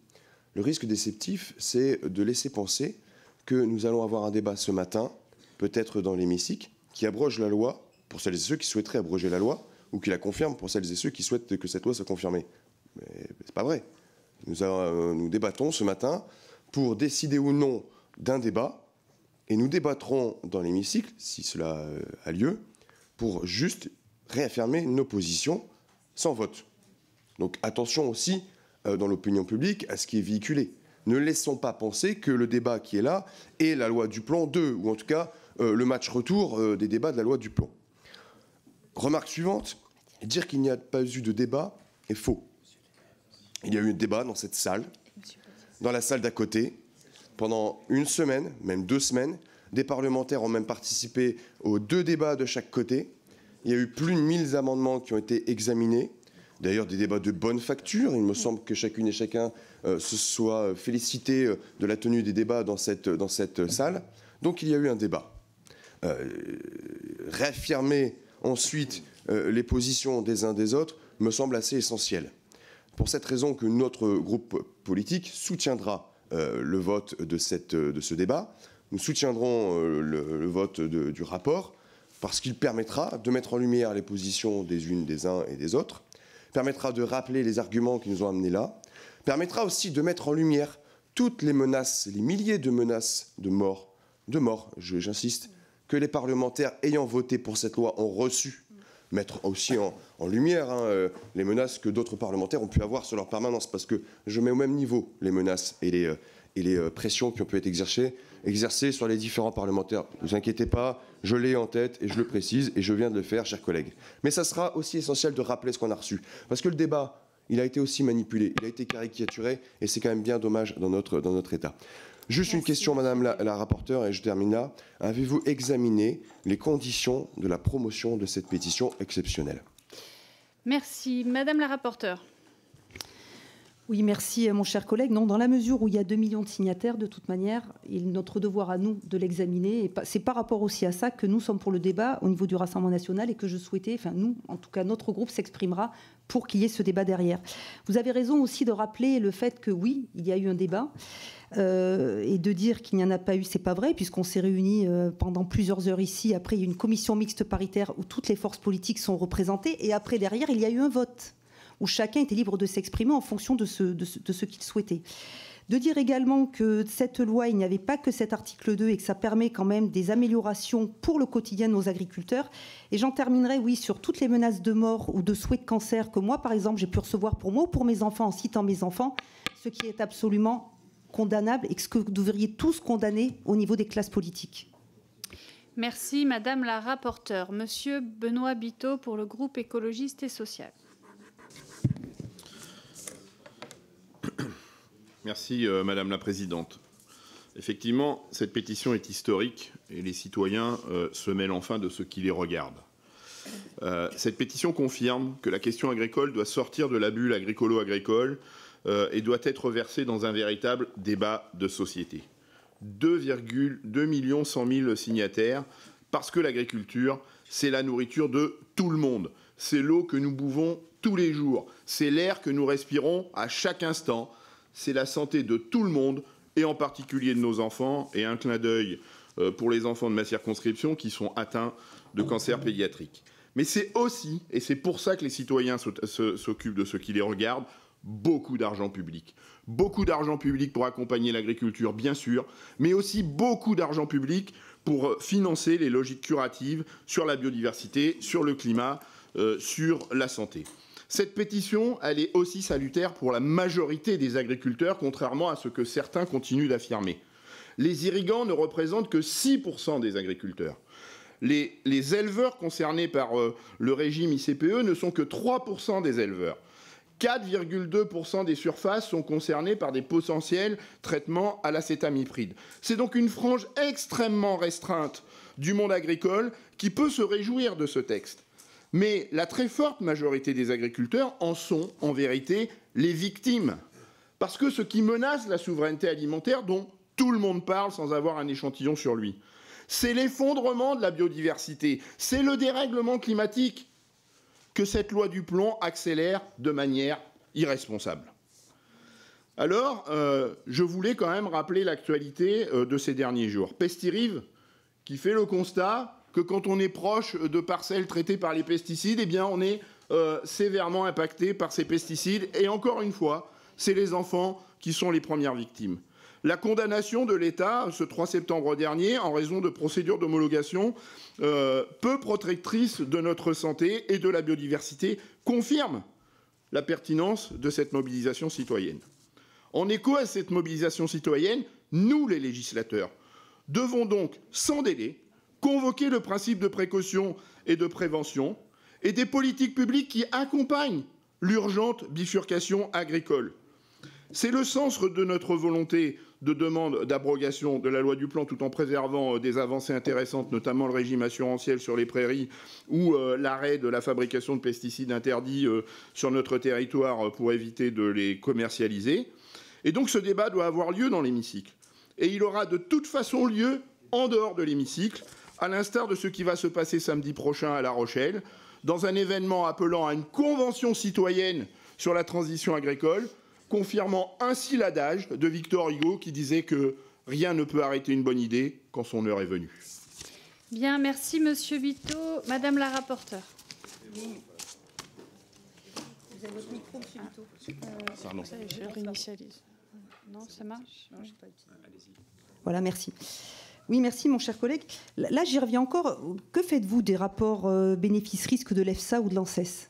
Le risque déceptif, c'est de laisser penser que nous allons avoir un débat ce matin, peut-être dans l'hémicycle, qui abroge la loi, pour celles et ceux qui souhaiteraient abroger la loi, ou qui la confirme pour celles et ceux qui souhaitent que cette loi soit confirmée. Mais c'est pas vrai. Nous débattons ce matin pour décider ou non d'un débat, et nous débattrons dans l'hémicycle, si cela a lieu, pour juste réaffirmer nos positions sans vote. Donc attention aussi, dans l'opinion publique, à ce qui est véhiculé. Ne laissons pas penser que le débat qui est là est la loi Duplon 2, ou en tout cas le match retour des débats de la loi Duplon. Remarque suivante, dire qu'il n'y a pas eu de débat est faux. Il y a eu un débat dans cette salle, dans la salle d'à côté, pendant une semaine, même 2 semaines. Des parlementaires ont même participé aux 2 débats de chaque côté. Il y a eu plus de 1000 amendements qui ont été examinés. D'ailleurs, des débats de bonne facture. Il me semble que chacune et chacun se soit félicité de la tenue des débats dans cette salle. Donc il y a eu un débat. Réaffirmer ensuite les positions des uns des autres me semble assez essentielle. Pour cette raison que notre groupe politique soutiendra le vote de ce débat. Nous soutiendrons le vote du rapport parce qu'il permettra de mettre en lumière les positions des uns et des autres, permettra de rappeler les arguments qui nous ont amenés là, permettra aussi de mettre en lumière toutes les menaces, les milliers de menaces de mort, j'insiste, que les parlementaires ayant voté pour cette loi ont reçues. Mettre aussi en lumière les menaces que d'autres parlementaires ont pu avoir sur leur permanence, parce que je mets au même niveau les menaces et les pressions qui ont pu être exercées sur les différents parlementaires. Ne vous inquiétez pas, je l'ai en tête et je le précise et je viens de le faire, chers collègues. Mais ça sera aussi essentiel de rappeler ce qu'on a reçu, parce que le débat, il a été aussi manipulé, il a été caricaturé et c'est quand même bien dommage dans notre État. Juste une question, Madame la rapporteure, et je termine là. Avez-vous examiné les conditions de la promotion de cette pétition exceptionnelle? Merci. Madame la rapporteure. Oui, merci, mon cher collègue. Non, dans la mesure où il y a 2 millions de signataires, de toute manière, il est notre devoir à nous de l'examiner. Et c'est par rapport aussi à ça que nous sommes pour le débat au niveau du Rassemblement national et que je souhaitais, enfin nous, en tout cas notre groupe s'exprimera pour qu'il y ait ce débat derrière. Vous avez raison aussi de rappeler le fait que oui, il y a eu un débat. Et de dire qu'il n'y en a pas eu, c'est pas vrai, puisqu'on s'est réunis pendant plusieurs heures ici. Après, il y a eu une commission mixte paritaire où toutes les forces politiques sont représentées. Et après, derrière, il y a eu un vote où chacun était libre de s'exprimer en fonction de ce qu'il souhaitait. De dire également que cette loi, il n'y avait pas que cet article 2 et que ça permet quand même des améliorations pour le quotidien de nos agriculteurs. Et j'en terminerai, oui, sur toutes les menaces de mort ou de souhait de cancer que moi, par exemple, j'ai pu recevoir pour moi ou pour mes enfants en citant mes enfants, ce qui est absolument condamnable et ce que vous devriez tous condamner au niveau des classes politiques. Merci, Madame la rapporteure. Monsieur Benoît Biteau pour le groupe écologiste et social. Merci, Madame la Présidente. Effectivement, cette pétition est historique et les citoyens se mêlent enfin de ce qui les regarde. Cette pétition confirme que la question agricole doit sortir de la bulle agricolo-agricole et doit être versée dans un véritable débat de société. 2,1 millions signataires, parce que l'agriculture, c'est la nourriture de tout le monde. C'est l'eau que nous buvons tous les jours. C'est l'air que nous respirons à chaque instant. C'est la santé de tout le monde, et en particulier de nos enfants, et un clin d'œil pour les enfants de ma circonscription qui sont atteints de cancer pédiatrique. Mais c'est aussi, et c'est pour ça que les citoyens s'occupent de ce qui les regarde, beaucoup d'argent public. Beaucoup d'argent public pour accompagner l'agriculture, bien sûr, mais aussi beaucoup d'argent public pour financer les logiques curatives sur la biodiversité, sur le climat, sur la santé. Cette pétition, elle est aussi salutaire pour la majorité des agriculteurs, contrairement à ce que certains continuent d'affirmer. Les irrigants ne représentent que 6% des agriculteurs. Les éleveurs concernés par le régime ICPE ne sont que 3% des éleveurs. 4,2% des surfaces sont concernées par des potentiels traitements à l'acétamipride. C'est donc une frange extrêmement restreinte du monde agricole qui peut se réjouir de ce texte. Mais la très forte majorité des agriculteurs en sont, en vérité, les victimes. Parce que ce qui menace la souveraineté alimentaire, dont tout le monde parle sans avoir un échantillon sur lui, c'est l'effondrement de la biodiversité, c'est le dérèglement climatique que cette loi du plomb accélère de manière irresponsable. Alors, je voulais quand même rappeler l'actualité de ces derniers jours. Pestirive, qui fait le constat que quand on est proche de parcelles traitées par les pesticides, eh bien on est sévèrement impacté par ces pesticides. Et encore une fois, c'est les enfants qui sont les premières victimes. La condamnation de l'État, ce 3 septembre dernier, en raison de procédures d'homologation peu protectrices de notre santé et de la biodiversité, confirme la pertinence de cette mobilisation citoyenne. En écho à cette mobilisation citoyenne, nous, les législateurs, devons donc, sans délai, convoquer le principe de précaution et de prévention et des politiques publiques qui accompagnent l'urgente bifurcation agricole. C'est le sens de notre volonté de demande d'abrogation de la loi du plan tout en préservant des avancées intéressantes, notamment le régime assurantiel sur les prairies ou l'arrêt de la fabrication de pesticides interdits sur notre territoire pour éviter de les commercialiser. Et donc ce débat doit avoir lieu dans l'hémicycle. Et il aura de toute façon lieu en dehors de l'hémicycle, à l'instar de ce qui va se passer samedi prochain à La Rochelle, dans un événement appelant à une convention citoyenne sur la transition agricole, confirmant ainsi l'adage de Victor Hugo qui disait que rien ne peut arrêter une bonne idée quand son heure est venue. Bien, merci Monsieur Vito. Madame la rapporteure. Vous avez votre micro, Monsieur Vito. Pardon. Je réinitialise. Non, ça marche? Voilà, merci. Oui, merci, mon cher collègue. Là, j'y reviens encore. Que faites-vous des rapports bénéfices-risques de l'EFSA ou de l'ANSES?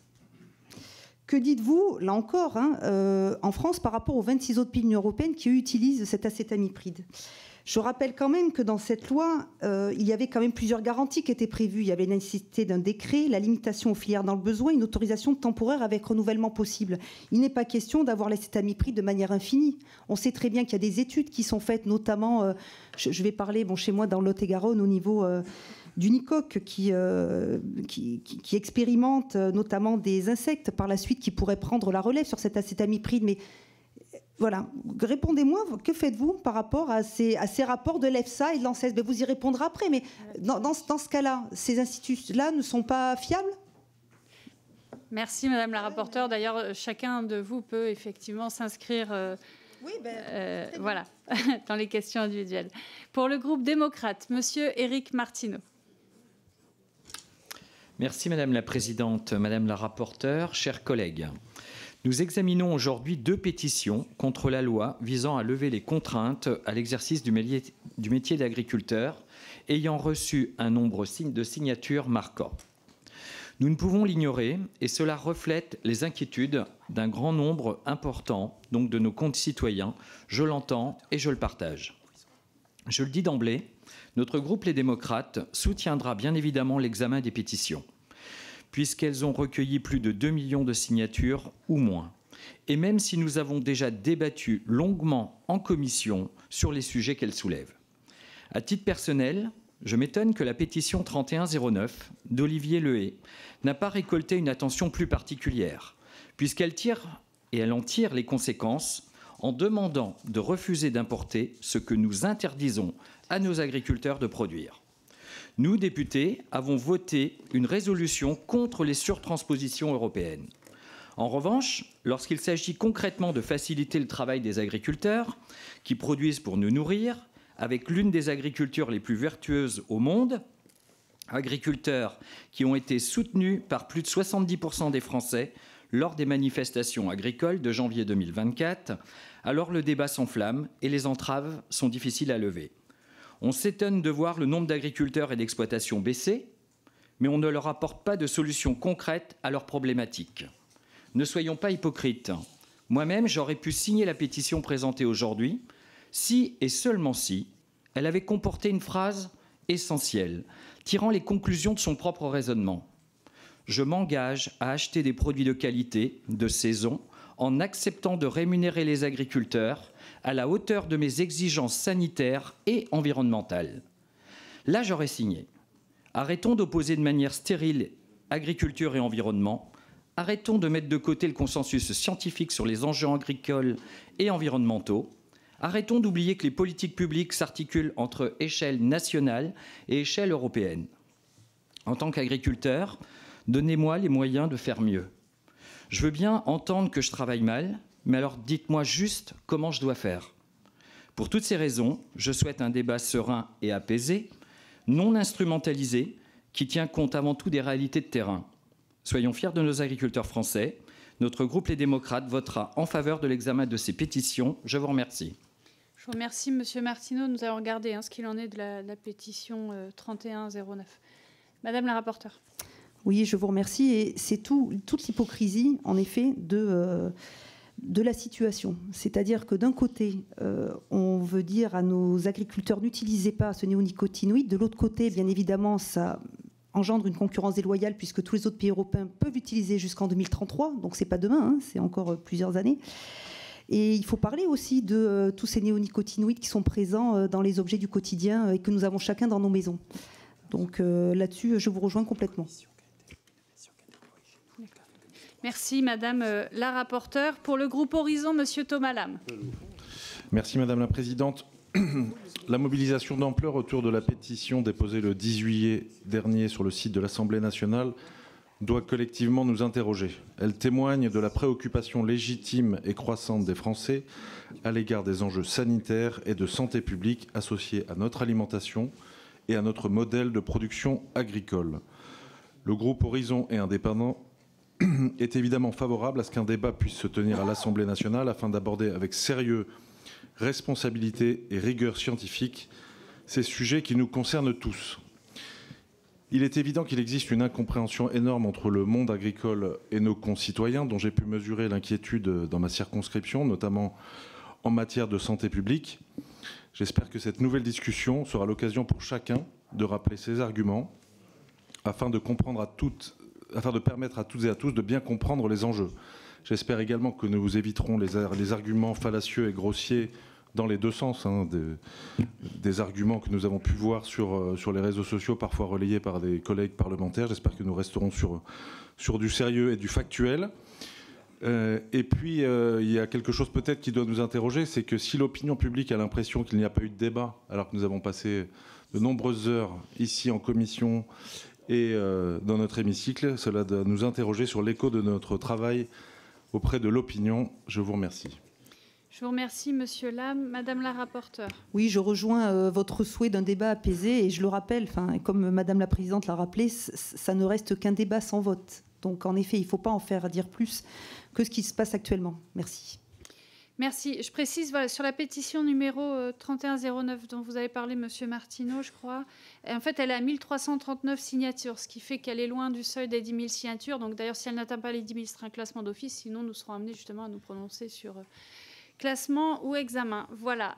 Que dites-vous, là encore, en France par rapport aux 26 autres pays de l'Union européenne qui utilisent cet acétamipride? Je rappelle quand même que dans cette loi, il y avait quand même plusieurs garanties qui étaient prévues. Il y avait la nécessité d'un décret, la limitation aux filières dans le besoin, une autorisation temporaire avec renouvellement possible. Il n'est pas question d'avoir l'acétamipride de manière infinie. On sait très bien qu'il y a des études qui sont faites, notamment, je vais parler chez moi dans le Lot-et-Garonne au niveau d'Unicoque qui expérimente notamment des insectes par la suite qui pourraient prendre la relève sur cet acétamipride. Mais voilà, répondez-moi, que faites-vous par rapport à ces rapports de l'EFSA et de l'ANSES? Vous y répondrez après, mais dans ce cas-là, ces instituts-là ne sont pas fiables? Merci Madame la rapporteure. D'ailleurs, chacun de vous peut effectivement s'inscrire voilà, dans les questions individuelles. Pour le groupe démocrate, Monsieur Éric Martineau. Merci Madame la Présidente, Madame la rapporteure, chers collègues. Nous examinons aujourd'hui 2 pétitions contre la loi visant à lever les contraintes à l'exercice du métier d'agriculteur, ayant reçu un nombre de signatures marquant. Nous ne pouvons l'ignorer et cela reflète les inquiétudes d'un grand nombre important donc de nos concitoyens. Je l'entends et je le partage. Je le dis d'emblée, notre groupe Les Démocrates soutiendra bien évidemment l'examen des pétitions, puisqu'elles ont recueilli plus de 2 millions de signatures ou moins. Et même si nous avons déjà débattu longuement en commission sur les sujets qu'elles soulèvent. À titre personnel, je m'étonne que la pétition 3109 d'Olivier Lehé n'a pas récolté une attention plus particulière, puisqu'elle en tire les conséquences en demandant de refuser d'importer ce que nous interdisons à nos agriculteurs de produire. Nous, députés, avons voté une résolution contre les surtranspositions européennes. En revanche, lorsqu'il s'agit concrètement de faciliter le travail des agriculteurs qui produisent pour nous nourrir, avec l'une des agricultures les plus vertueuses au monde, agriculteurs qui ont été soutenus par plus de 70% des Français lors des manifestations agricoles de janvier 2024, alors le débat s'enflamme et les entraves sont difficiles à lever. On s'étonne de voir le nombre d'agriculteurs et d'exploitations baisser, mais on ne leur apporte pas de solutions concrètes à leurs problématiques. Ne soyons pas hypocrites. Moi-même, j'aurais pu signer la pétition présentée aujourd'hui si et seulement si elle avait comporté une phrase essentielle, tirant les conclusions de son propre raisonnement. Je m'engage à acheter des produits de qualité, de saison, en acceptant de rémunérer les agriculteurs à la hauteur de mes exigences sanitaires et environnementales. Là, j'aurais signé. Arrêtons d'opposer de manière stérile agriculture et environnement. Arrêtons de mettre de côté le consensus scientifique sur les enjeux agricoles et environnementaux. Arrêtons d'oublier que les politiques publiques s'articulent entre échelle nationale et échelle européenne. En tant qu'agriculteur, donnez-moi les moyens de faire mieux. Je veux bien entendre que je travaille mal, mais alors dites-moi juste comment je dois faire. Pour toutes ces raisons, je souhaite un débat serein et apaisé, non instrumentalisé, qui tient compte avant tout des réalités de terrain. Soyons fiers de nos agriculteurs français. Notre groupe Les Démocrates votera en faveur de l'examen de ces pétitions. Je vous remercie. Je vous remercie, Monsieur Martineau. Nous allons regarder ce qu'il en est de la pétition 3109. Madame la rapporteure. Oui, je vous remercie. Et c'est toute l'hypocrisie, en effet, de la situation. C'est-à-dire que d'un côté, on veut dire à nos agriculteurs n'utilisez pas ce néonicotinoïde. De l'autre côté, bien évidemment, ça engendre une concurrence déloyale puisque tous les autres pays européens peuvent utiliser jusqu'en 2033. Donc c'est pas demain, c'est encore plusieurs années. Et il faut parler aussi de tous ces néonicotinoïdes qui sont présents dans les objets du quotidien et que nous avons chacun dans nos maisons. Donc là-dessus, je vous rejoins complètement. Merci, Madame la rapporteure. Pour le groupe Horizon, Monsieur Thomas Lam. Merci, Madame la Présidente. La mobilisation d'ampleur autour de la pétition déposée le 10 juillet dernier sur le site de l'Assemblée nationale doit collectivement nous interroger. Elle témoigne de la préoccupation légitime et croissante des Français à l'égard des enjeux sanitaires et de santé publique associés à notre alimentation et à notre modèle de production agricole. Le groupe Horizon et Indépendants est évidemment favorable à ce qu'un débat puisse se tenir à l'Assemblée nationale afin d'aborder avec sérieux, responsabilité et rigueur scientifique ces sujets qui nous concernent tous. Il est évident qu'il existe une incompréhension énorme entre le monde agricole et nos concitoyens, dont j'ai pu mesurer l'inquiétude dans ma circonscription, notamment en matière de santé publique. J'espère que cette nouvelle discussion sera l'occasion pour chacun de rappeler ses arguments afin de permettre à toutes et à tous de bien comprendre les enjeux. J'espère également que nous éviterons les arguments fallacieux et grossiers dans les deux sens, des arguments que nous avons pu voir sur les réseaux sociaux, parfois relayés par des collègues parlementaires. J'espère que nous resterons sur du sérieux et du factuel. Et puis, il y a quelque chose peut-être qui doit nous interroger, c'est que si l'opinion publique a l'impression qu'il n'y a pas eu de débat, alors que nous avons passé de nombreuses heures ici en commission et dans notre hémicycle, cela doit nous interroger sur l'écho de notre travail auprès de l'opinion. Je vous remercie. Je vous remercie, Monsieur Lam. Madame la rapporteure. Oui, je rejoins votre souhait d'un débat apaisé et je le rappelle, comme Madame la Présidente l'a rappelé, ça ne reste qu'un débat sans vote. Donc en effet, il ne faut pas en faire dire plus que ce qui se passe actuellement. Merci. Merci. Je précise, voilà, sur la pétition numéro 3109 dont vous avez parlé, Monsieur Martineau, je crois. En fait, elle a 1339 signatures, ce qui fait qu'elle est loin du seuil des 10 000 signatures. Donc d'ailleurs, si elle n'atteint pas les 10 000, ce sera un classement d'office. Sinon, nous serons amenés justement à nous prononcer sur classement ou examen. Voilà.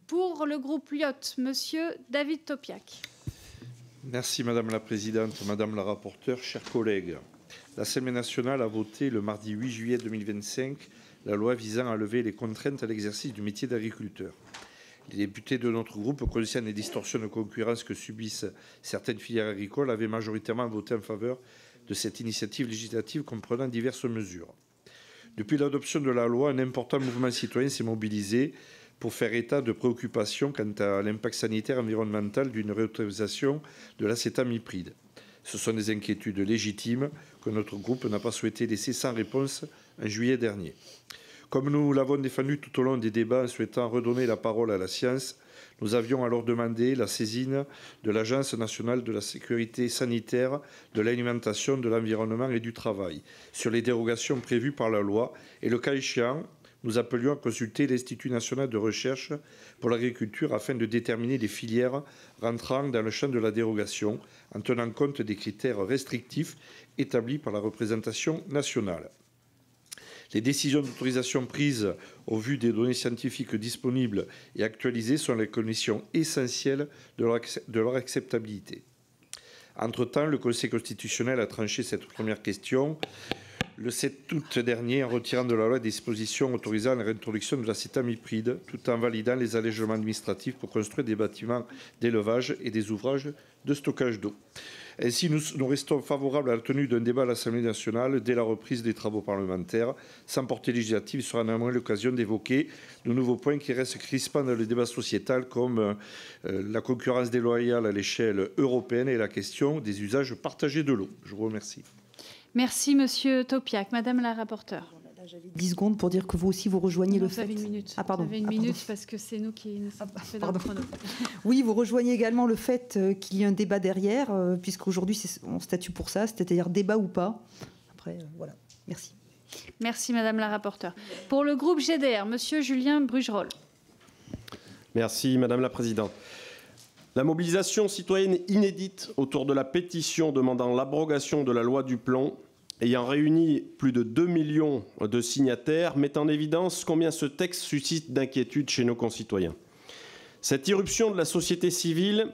Pour le groupe LIOT, Monsieur David Topiak. Merci Madame la Présidente, Madame la rapporteure, chers collègues. L'Assemblée nationale a voté le mardi 8 juillet 2025 la loi visant à lever les contraintes à l'exercice du métier d'agriculteur. Les députés de notre groupe, conscients des distorsions de concurrence que subissent certaines filières agricoles, avaient majoritairement voté en faveur de cette initiative législative comprenant diverses mesures. Depuis l'adoption de la loi, un important mouvement citoyen s'est mobilisé pour faire état de préoccupations quant à l'impact sanitaire et environnemental d'une réautorisation de l'acétamipride. Ce sont des inquiétudes légitimes que notre groupe n'a pas souhaité laisser sans réponse en juillet dernier. Comme nous l'avons défendu tout au long des débats en souhaitant redonner la parole à la science, nous avions alors demandé la saisine de l'Agence nationale de la sécurité sanitaire, de l'alimentation, de l'environnement et du travail sur les dérogations prévues par la loi et, le cas échéant, nous appelions à consulter l'Institut national de recherche pour l'agriculture afin de déterminer les filières rentrant dans le champ de la dérogation en tenant compte des critères restrictifs établis par la représentation nationale. Les décisions d'autorisation prises au vu des données scientifiques disponibles et actualisées sont les conditions essentielles de leur acceptabilité. Entre-temps, le Conseil constitutionnel a tranché cette première question le 7 août dernier en retirant de la loi des dispositions autorisant la réintroduction de l'acétamipride, tout en validant les allègements administratifs pour construire des bâtiments d'élevage et des ouvrages de stockage d'eau. Ainsi, nous restons favorables à la tenue d'un débat à l'Assemblée nationale dès la reprise des travaux parlementaires. Sans portée législative, il sera néanmoins l'occasion d'évoquer de nouveaux points qui restent crispants dans le débat sociétal, comme la concurrence déloyale à l'échelle européenne et la question des usages partagés de l'eau. Je vous remercie. Merci, Monsieur Topiak. Madame la rapporteure. J'avais 10 secondes pour dire que vous aussi, vous rejoignez le fait... Vous avez une minute. Ah, pardon. Vous avez une minute parce que c'est nous qui nous sommes fait dans le chrono. Oui, vous rejoignez également le fait qu'il y ait un débat derrière, puisqu'aujourd'hui, on statue pour ça, c'est-à-dire débat ou pas. Après, voilà. Merci. Merci, Madame la rapporteure. Pour le groupe GDR, Monsieur Julien Brugerolles. Merci, Madame la Présidente. La mobilisation citoyenne inédite autour de la pétition demandant l'abrogation de la loi du plomb, ayant réuni plus de 2 millions de signataires, met en évidence combien ce texte suscite d'inquiétude chez nos concitoyens. Cette irruption de la société civile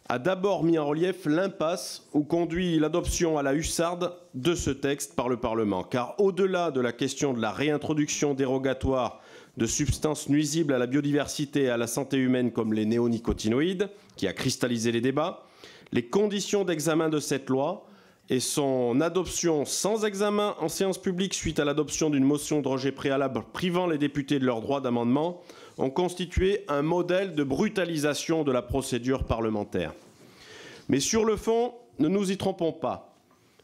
a d'abord mis en relief l'impasse où conduit l'adoption à la hussarde de ce texte par le Parlement. Car au-delà de la question de la réintroduction dérogatoire de substances nuisibles à la biodiversité et à la santé humaine comme les néonicotinoïdes, qui a cristallisé les débats, les conditions d'examen de cette loi et son adoption sans examen en séance publique suite à l'adoption d'une motion de rejet préalable privant les députés de leur droit d'amendement ont constitué un modèle de brutalisation de la procédure parlementaire. Mais sur le fond, ne nous y trompons pas.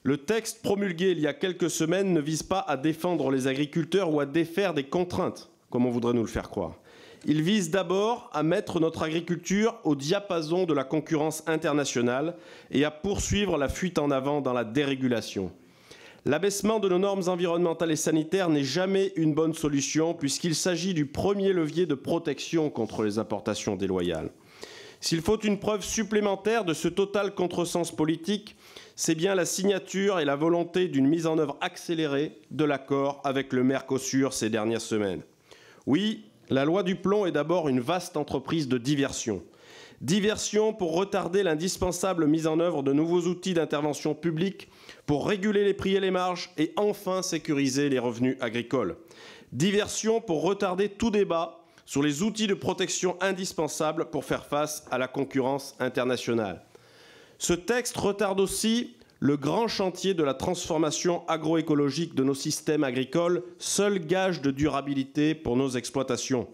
Le texte promulgué il y a quelques semaines ne vise pas à défendre les agriculteurs ou à défaire des contraintes, comme on voudrait nous le faire croire. Il vise d'abord à mettre notre agriculture au diapason de la concurrence internationale et à poursuivre la fuite en avant dans la dérégulation. L'abaissement de nos normes environnementales et sanitaires n'est jamais une bonne solution puisqu'il s'agit du premier levier de protection contre les importations déloyales. S'il faut une preuve supplémentaire de ce total contresens politique, c'est bien la signature et la volonté d'une mise en œuvre accélérée de l'accord avec le Mercosur ces dernières semaines. Oui, la loi du plomb est d'abord une vaste entreprise de diversion. Diversion pour retarder l'indispensable mise en œuvre de nouveaux outils d'intervention publique pour réguler les prix et les marges et enfin sécuriser les revenus agricoles. Diversion pour retarder tout débat sur les outils de protection indispensables pour faire face à la concurrence internationale. Ce texte retarde aussi le grand chantier de la transformation agroécologique de nos systèmes agricoles, seul gage de durabilité pour nos exploitations.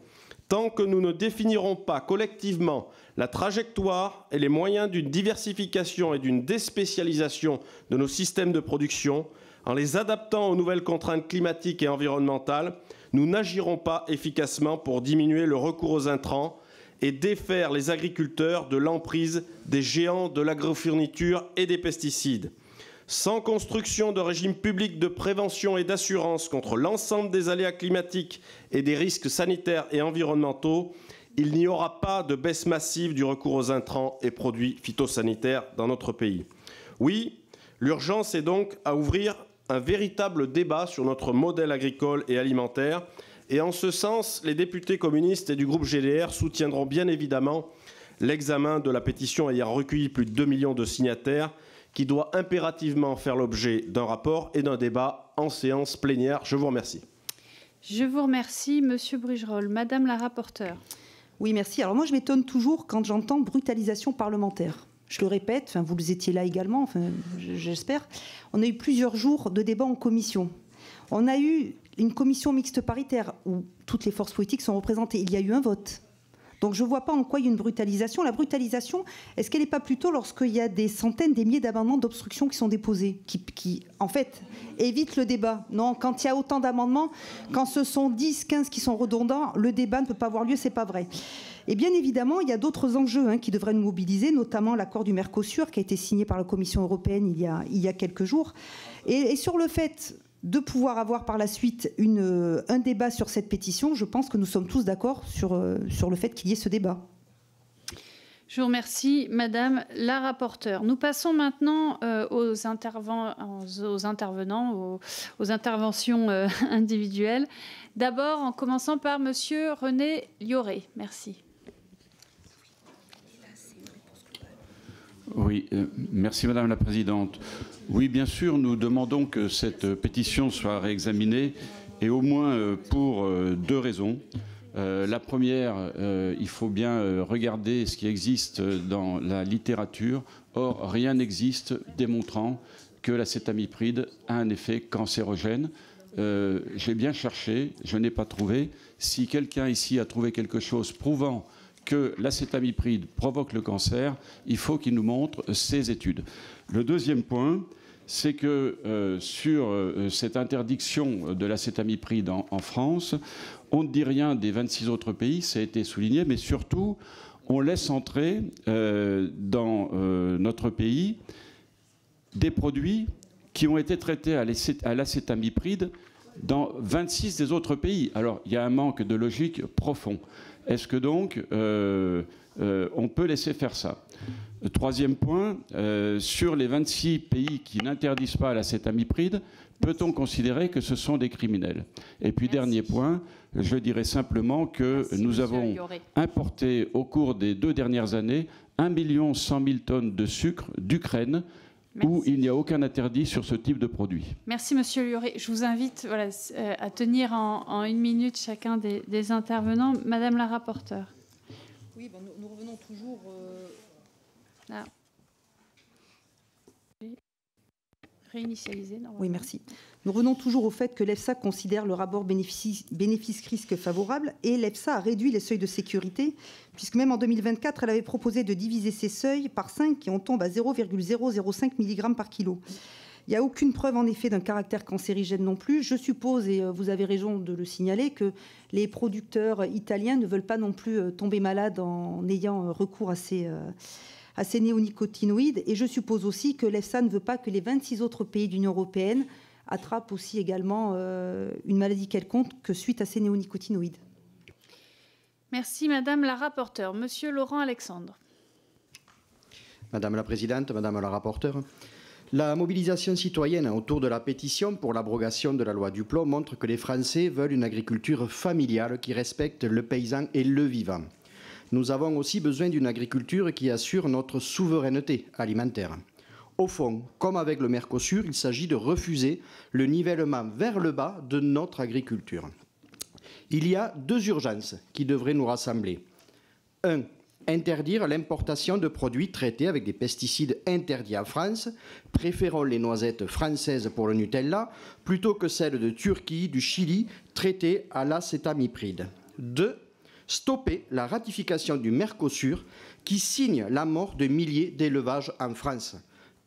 Tant que nous ne définirons pas collectivement la trajectoire et les moyens d'une diversification et d'une déspécialisation de nos systèmes de production, en les adaptant aux nouvelles contraintes climatiques et environnementales, nous n'agirons pas efficacement pour diminuer le recours aux intrants et défaire les agriculteurs de l'emprise des géants de l'agrofourniture et des pesticides. Sans construction de régime public de prévention et d'assurance contre l'ensemble des aléas climatiques et des risques sanitaires et environnementaux, il n'y aura pas de baisse massive du recours aux intrants et produits phytosanitaires dans notre pays. Oui, l'urgence est donc à ouvrir un véritable débat sur notre modèle agricole et alimentaire. Et en ce sens, les députés communistes et du groupe GDR soutiendront bien évidemment l'examen de la pétition ayant recueilli plus de 2 millions de signataires, qui doit impérativement faire l'objet d'un rapport et d'un débat en séance plénière. Je vous remercie. Je vous remercie, Monsieur Brugerolles. Madame la rapporteure. Oui, merci. Alors moi, je m'étonne toujours quand j'entends brutalisation parlementaire. Je le répète, enfin, vous étiez là également, enfin, j'espère. On a eu plusieurs jours de débat en commission. On a eu une commission mixte paritaire où toutes les forces politiques sont représentées. Il y a eu un vote. Donc je ne vois pas en quoi il y a une brutalisation. La brutalisation, est-ce qu'elle n'est pas plutôt lorsqu'il y a des centaines, des milliers d'amendements d'obstruction qui sont déposés, qui, en fait, évitent le débat? Non, quand il y a autant d'amendements, quand ce sont 10, 15 qui sont redondants, le débat ne peut pas avoir lieu, c'est pas vrai. Et bien évidemment, il y a d'autres enjeux qui devraient nous mobiliser, notamment l'accord du Mercosur qui a été signé par la Commission européenne il y a quelques jours. Et sur le fait de pouvoir avoir par la suite un débat sur cette pétition, je pense que nous sommes tous d'accord sur le fait qu'il y ait ce débat. Je vous remercie, Madame la rapporteure. Nous passons maintenant aux interventions individuelles. D'abord, en commençant par Monsieur René Lioré. Merci. Oui, merci Madame la Présidente. Oui, bien sûr, nous demandons que cette pétition soit réexaminée, et au moins pour 2 raisons. La première, il faut bien regarder ce qui existe dans la littérature. Or, rien n'existe démontrant que l'acétamipride a un effet cancérogène. J'ai bien cherché, je n'ai pas trouvé. Si quelqu'un ici a trouvé quelque chose prouvant que l'acétamipride provoque le cancer, il faut qu'il nous montre ces études. Le deuxième point, c'est que sur cette interdiction de l'acétamipride en France, on ne dit rien des 26 autres pays, ça a été souligné, mais surtout, on laisse entrer dans notre pays des produits qui ont été traités à l'acétamipride dans 26 des autres pays. Alors, il y a un manque de logique profond. Est-ce que donc on peut laisser faire ça? Troisième point, sur les 26 pays qui n'interdisent pas l'acétamipride, peut-on considérer que ce sont des criminels? Et puis, dernier point, je dirais simplement que nous avons importé au cours des 2 dernières années 1 100 000 tonnes de sucre d'Ukraine, où il n'y a aucun interdit sur ce type de produit. Merci, Monsieur Lioré. Je vous invite à tenir en 1 minute chacun des intervenants. Madame la rapporteure. Oui, bon, nous revenons toujours... réinitialisé. Oui, merci. Nous revenons toujours au fait que l'EFSA considère le rapport bénéfice-risque favorable et l'EFSA a réduit les seuils de sécurité, puisque même en 2024, elle avait proposé de diviser ces seuils par 5 et on tombe à 0,005 mg par kilo. Il n'y a aucune preuve en effet d'un caractère cancérigène non plus. Je suppose, et vous avez raison de le signaler, que les producteurs italiens ne veulent pas non plus tomber malades en ayant recours à ces néonicotinoïdes. Et je suppose aussi que l'EFSA ne veut pas que les 26 autres pays de l'Union européenne attrapent aussi également une maladie quelconque que suite à ces néonicotinoïdes. Merci Madame la rapporteure. Monsieur Laurent Alexandre. Madame la Présidente, Madame la rapporteure, la mobilisation citoyenne autour de la pétition pour l'abrogation de la loi Duplon montre que les Français veulent une agriculture familiale qui respecte le paysan et le vivant. Nous avons aussi besoin d'une agriculture qui assure notre souveraineté alimentaire. Au fond, comme avec le Mercosur, il s'agit de refuser le nivellement vers le bas de notre agriculture. Il y a 2 urgences qui devraient nous rassembler. 1. Interdire l'importation de produits traités avec des pesticides interdits en France. Préférons les noisettes françaises pour le Nutella plutôt que celles de Turquie, du Chili, traitées à l'acétamipride. 2. Stopper la ratification du Mercosur qui signe la mort de milliers d'élevages en France.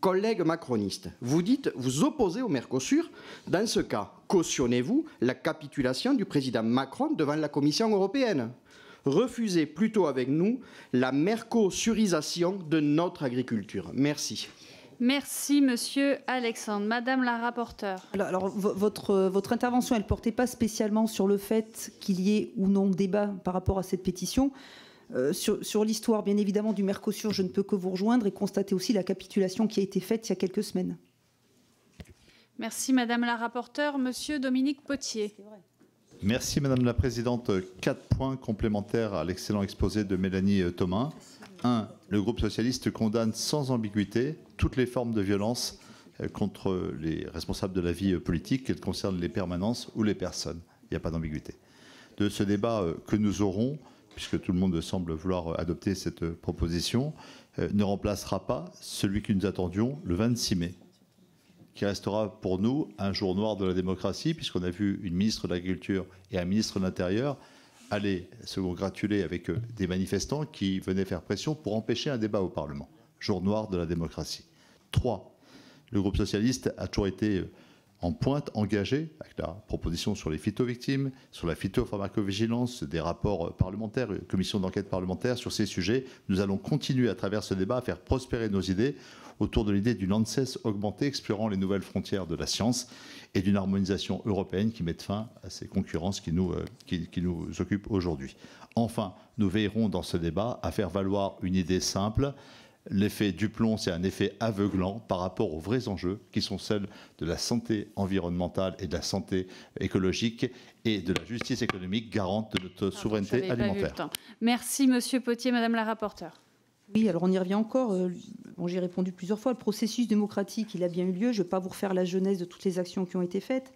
Collègues macronistes, vous dites vous opposez au Mercosur. Dans ce cas, cautionnez-vous la capitulation du président Macron devant la Commission européenne. Refusez plutôt avec nous la mercosurisation de notre agriculture. Merci. Merci Monsieur Alexandre. Madame la rapporteure. Alors votre intervention, elle ne portait pas spécialement sur le fait qu'il y ait ou non débat par rapport à cette pétition. Sur l'histoire, bien évidemment, du Mercosur, je ne peux que vous rejoindre et constater aussi la capitulation qui a été faite il y a quelques semaines. Merci Madame la rapporteure. Monsieur Dominique Potier. Merci Madame la Présidente. 4 points complémentaires à l'excellent exposé de Mélanie Thomas. 1. Le groupe socialiste condamne sans ambiguïté toutes les formes de violence contre les responsables de la vie politique, qu'elles concernent les permanences ou les personnes. Il n'y a pas d'ambiguïté. De ce débat que nous aurons, puisque tout le monde semble vouloir adopter cette proposition, ne remplacera pas celui que nous attendions le 26 mai, qui restera pour nous un jour noir de la démocratie, puisqu'on a vu une ministre de l'Agriculture et un ministre de l'Intérieur aller se congratuler avec des manifestants qui venaient faire pression pour empêcher un débat au Parlement. Jour noir de la démocratie. 3. Le groupe socialiste a toujours été en pointe, engagé avec la proposition sur les phytovictimes, sur la phytopharmacovigilance, des rapports parlementaires, commission d'enquête parlementaire sur ces sujets. Nous allons continuer à travers ce débat à faire prospérer nos idées autour de l'idée d'une ANSES augmentée, explorant les nouvelles frontières de la science et d'une harmonisation européenne qui mette fin à ces concurrences qui nous occupent aujourd'hui. Enfin, nous veillerons dans ce débat à faire valoir une idée simple. L'effet Duplon, c'est un effet aveuglant par rapport aux vrais enjeux qui sont celles de la santé environnementale et de la santé écologique et de la justice économique garante de notre souveraineté alimentaire. Merci Monsieur Potier, Madame la rapporteure. Oui, alors on y revient encore. J'y ai répondu plusieurs fois. Le processus démocratique, il a bien eu lieu. Je ne vais pas vous refaire la genèse de toutes les actions qui ont été faites.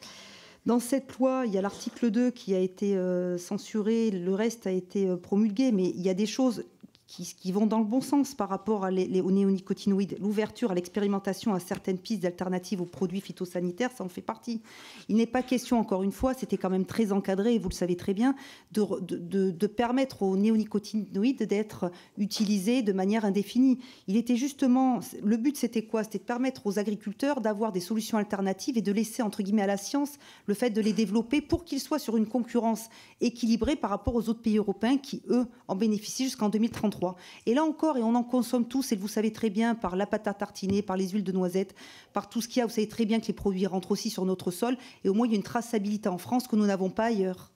Dans cette loi, il y a l'article 2 qui a été censuré. Le reste a été promulgué. Mais il y a des choses qui vont dans le bon sens par rapport aux néonicotinoïdes. L'ouverture à l'expérimentation à certaines pistes d'alternatives aux produits phytosanitaires, ça en fait partie. Il n'est pas question, encore une fois, c'était quand même très encadré, et vous le savez très bien, de permettre aux néonicotinoïdes d'être utilisés de manière indéfinie. Il était justement, le but c'était quoi? C'était de permettre aux agriculteurs d'avoir des solutions alternatives et de laisser, entre guillemets, à la science le fait de les développer pour qu'ils soient sur une concurrence équilibrée par rapport aux autres pays européens qui, eux, en bénéficient jusqu'en 2033. Et là encore, et on en consomme tous, et vous savez très bien, par la pâte à tartiner, par les huiles de noisettes, par tout ce qu'il y a, vous savez très bien que les produits rentrent aussi sur notre sol, et au moins il y a une traçabilité en France que nous n'avons pas ailleurs.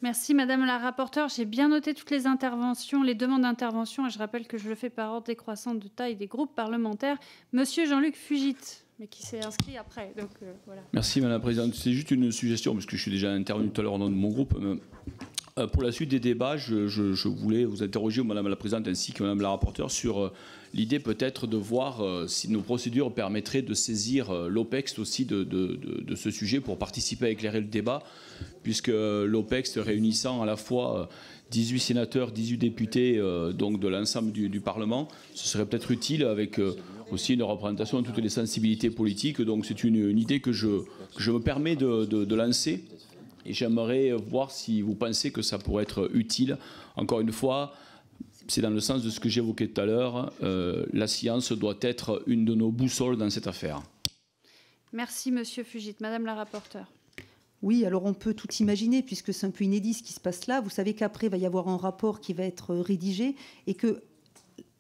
Merci Madame la rapporteure. J'ai bien noté toutes les interventions, les demandes d'intervention, et je rappelle que je le fais par ordre décroissant de taille des groupes parlementaires. Monsieur Jean-Luc Fugit, mais qui s'est inscrit après. Donc, voilà. Merci Madame la Présidente. C'est juste une suggestion, parce que je suis déjà intervenu tout à l'heure au nom de mon groupe. Pour la suite des débats, je voulais vous interroger, Madame la Présidente, ainsi que Madame la rapporteure, sur l'idée peut-être de voir si nos procédures permettraient de saisir l'OPEX aussi de ce sujet pour participer à éclairer le débat, puisque l'OPEX réunissant à la fois 18 sénateurs, 18 députés donc de l'ensemble du Parlement, ce serait peut-être utile avec aussi une représentation de toutes les sensibilités politiques. Donc c'est une idée que je me permets de lancer. Et j'aimerais voir si vous pensez que ça pourrait être utile. Encore une fois, c'est dans le sens de ce que j'évoquais tout à l'heure. La science doit être une de nos boussoles dans cette affaire. Merci, Monsieur Fugit. Madame la rapporteure. Oui, alors on peut tout imaginer, puisque c'est un peu inédit ce qui se passe là. Vous savez qu'après, il va y avoir un rapport qui va être rédigé et que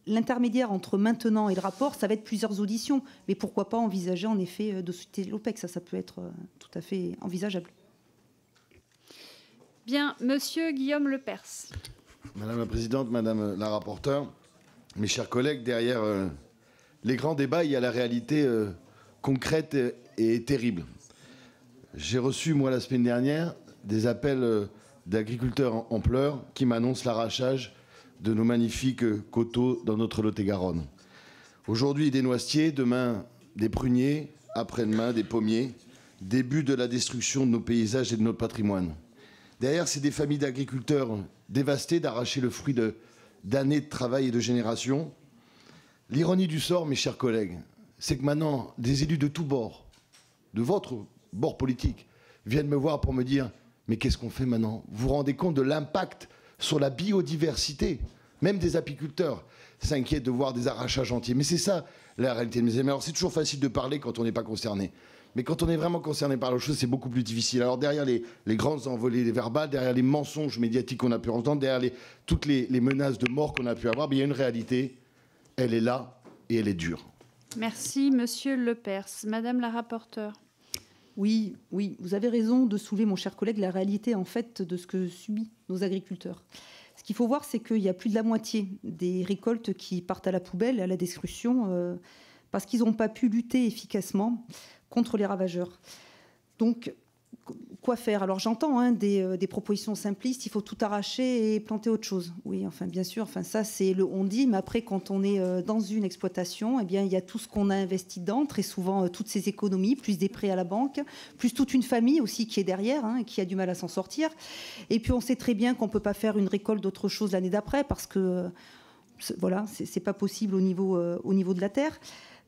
l'intermédiaire entre maintenant et le rapport, ça va être plusieurs auditions. Mais pourquoi pas envisager en effet de citer l'OPEC, ça peut être tout à fait envisageable. Bien, Monsieur Guillaume Lepers. Madame la Présidente, Madame la rapporteure, mes chers collègues, derrière les grands débats, il y a la réalité concrète et terrible. J'ai reçu, moi, la semaine dernière, des appels d'agriculteurs en pleurs qui m'annoncent l'arrachage de nos magnifiques coteaux dans notre Lot-et-Garonne. Aujourd'hui, des noisetiers, demain, des pruniers, après-demain, des pommiers, début de la destruction de nos paysages et de notre patrimoine. Derrière, c'est des familles d'agriculteurs dévastées d'arracher le fruit d'années de travail et de générations. L'ironie du sort, mes chers collègues, c'est que maintenant, des élus de tous bords, de votre bord politique, viennent me voir pour me dire « Mais qu'est-ce qu'on fait maintenant ?» Vous vous rendez compte de l'impact sur la biodiversité? Même des apiculteurs s'inquiètent de voir des arrachages entiers. Mais c'est ça la réalité, mes amis. Alors c'est toujours facile de parler quand on n'est pas concerné. Mais quand on est vraiment concerné par la chose, c'est beaucoup plus difficile. Alors derrière les grandes envolées verbales, derrière les mensonges médiatiques qu'on a pu entendre, derrière toutes les menaces de mort qu'on a pu avoir, il y a une réalité. Elle est là et elle est dure. Merci, Monsieur Lepers. Madame la rapporteure. Oui, vous avez raison de soulever, mon cher collègue, la réalité en fait de ce que subissent nos agriculteurs. Ce qu'il faut voir, c'est qu'il y a plus de la moitié des récoltes qui partent à la poubelle, à la destruction, parce qu'ils n'ont pas pu lutter efficacement contre les ravageurs. Donc, quoi faire? Alors j'entends des propositions simplistes, il faut tout arracher et planter autre chose. Oui, enfin bien sûr, ça c'est le on dit, mais après quand on est dans une exploitation, eh bien il y a tout ce qu'on a investi dedans, très souvent toutes ces économies, plus des prêts à la banque, plus toute une famille aussi qui est derrière, qui a du mal à s'en sortir. Et puis on sait très bien qu'on ne peut pas faire une récolte d'autre chose l'année d'après parce que voilà, c'est pas possible au niveau de la terre.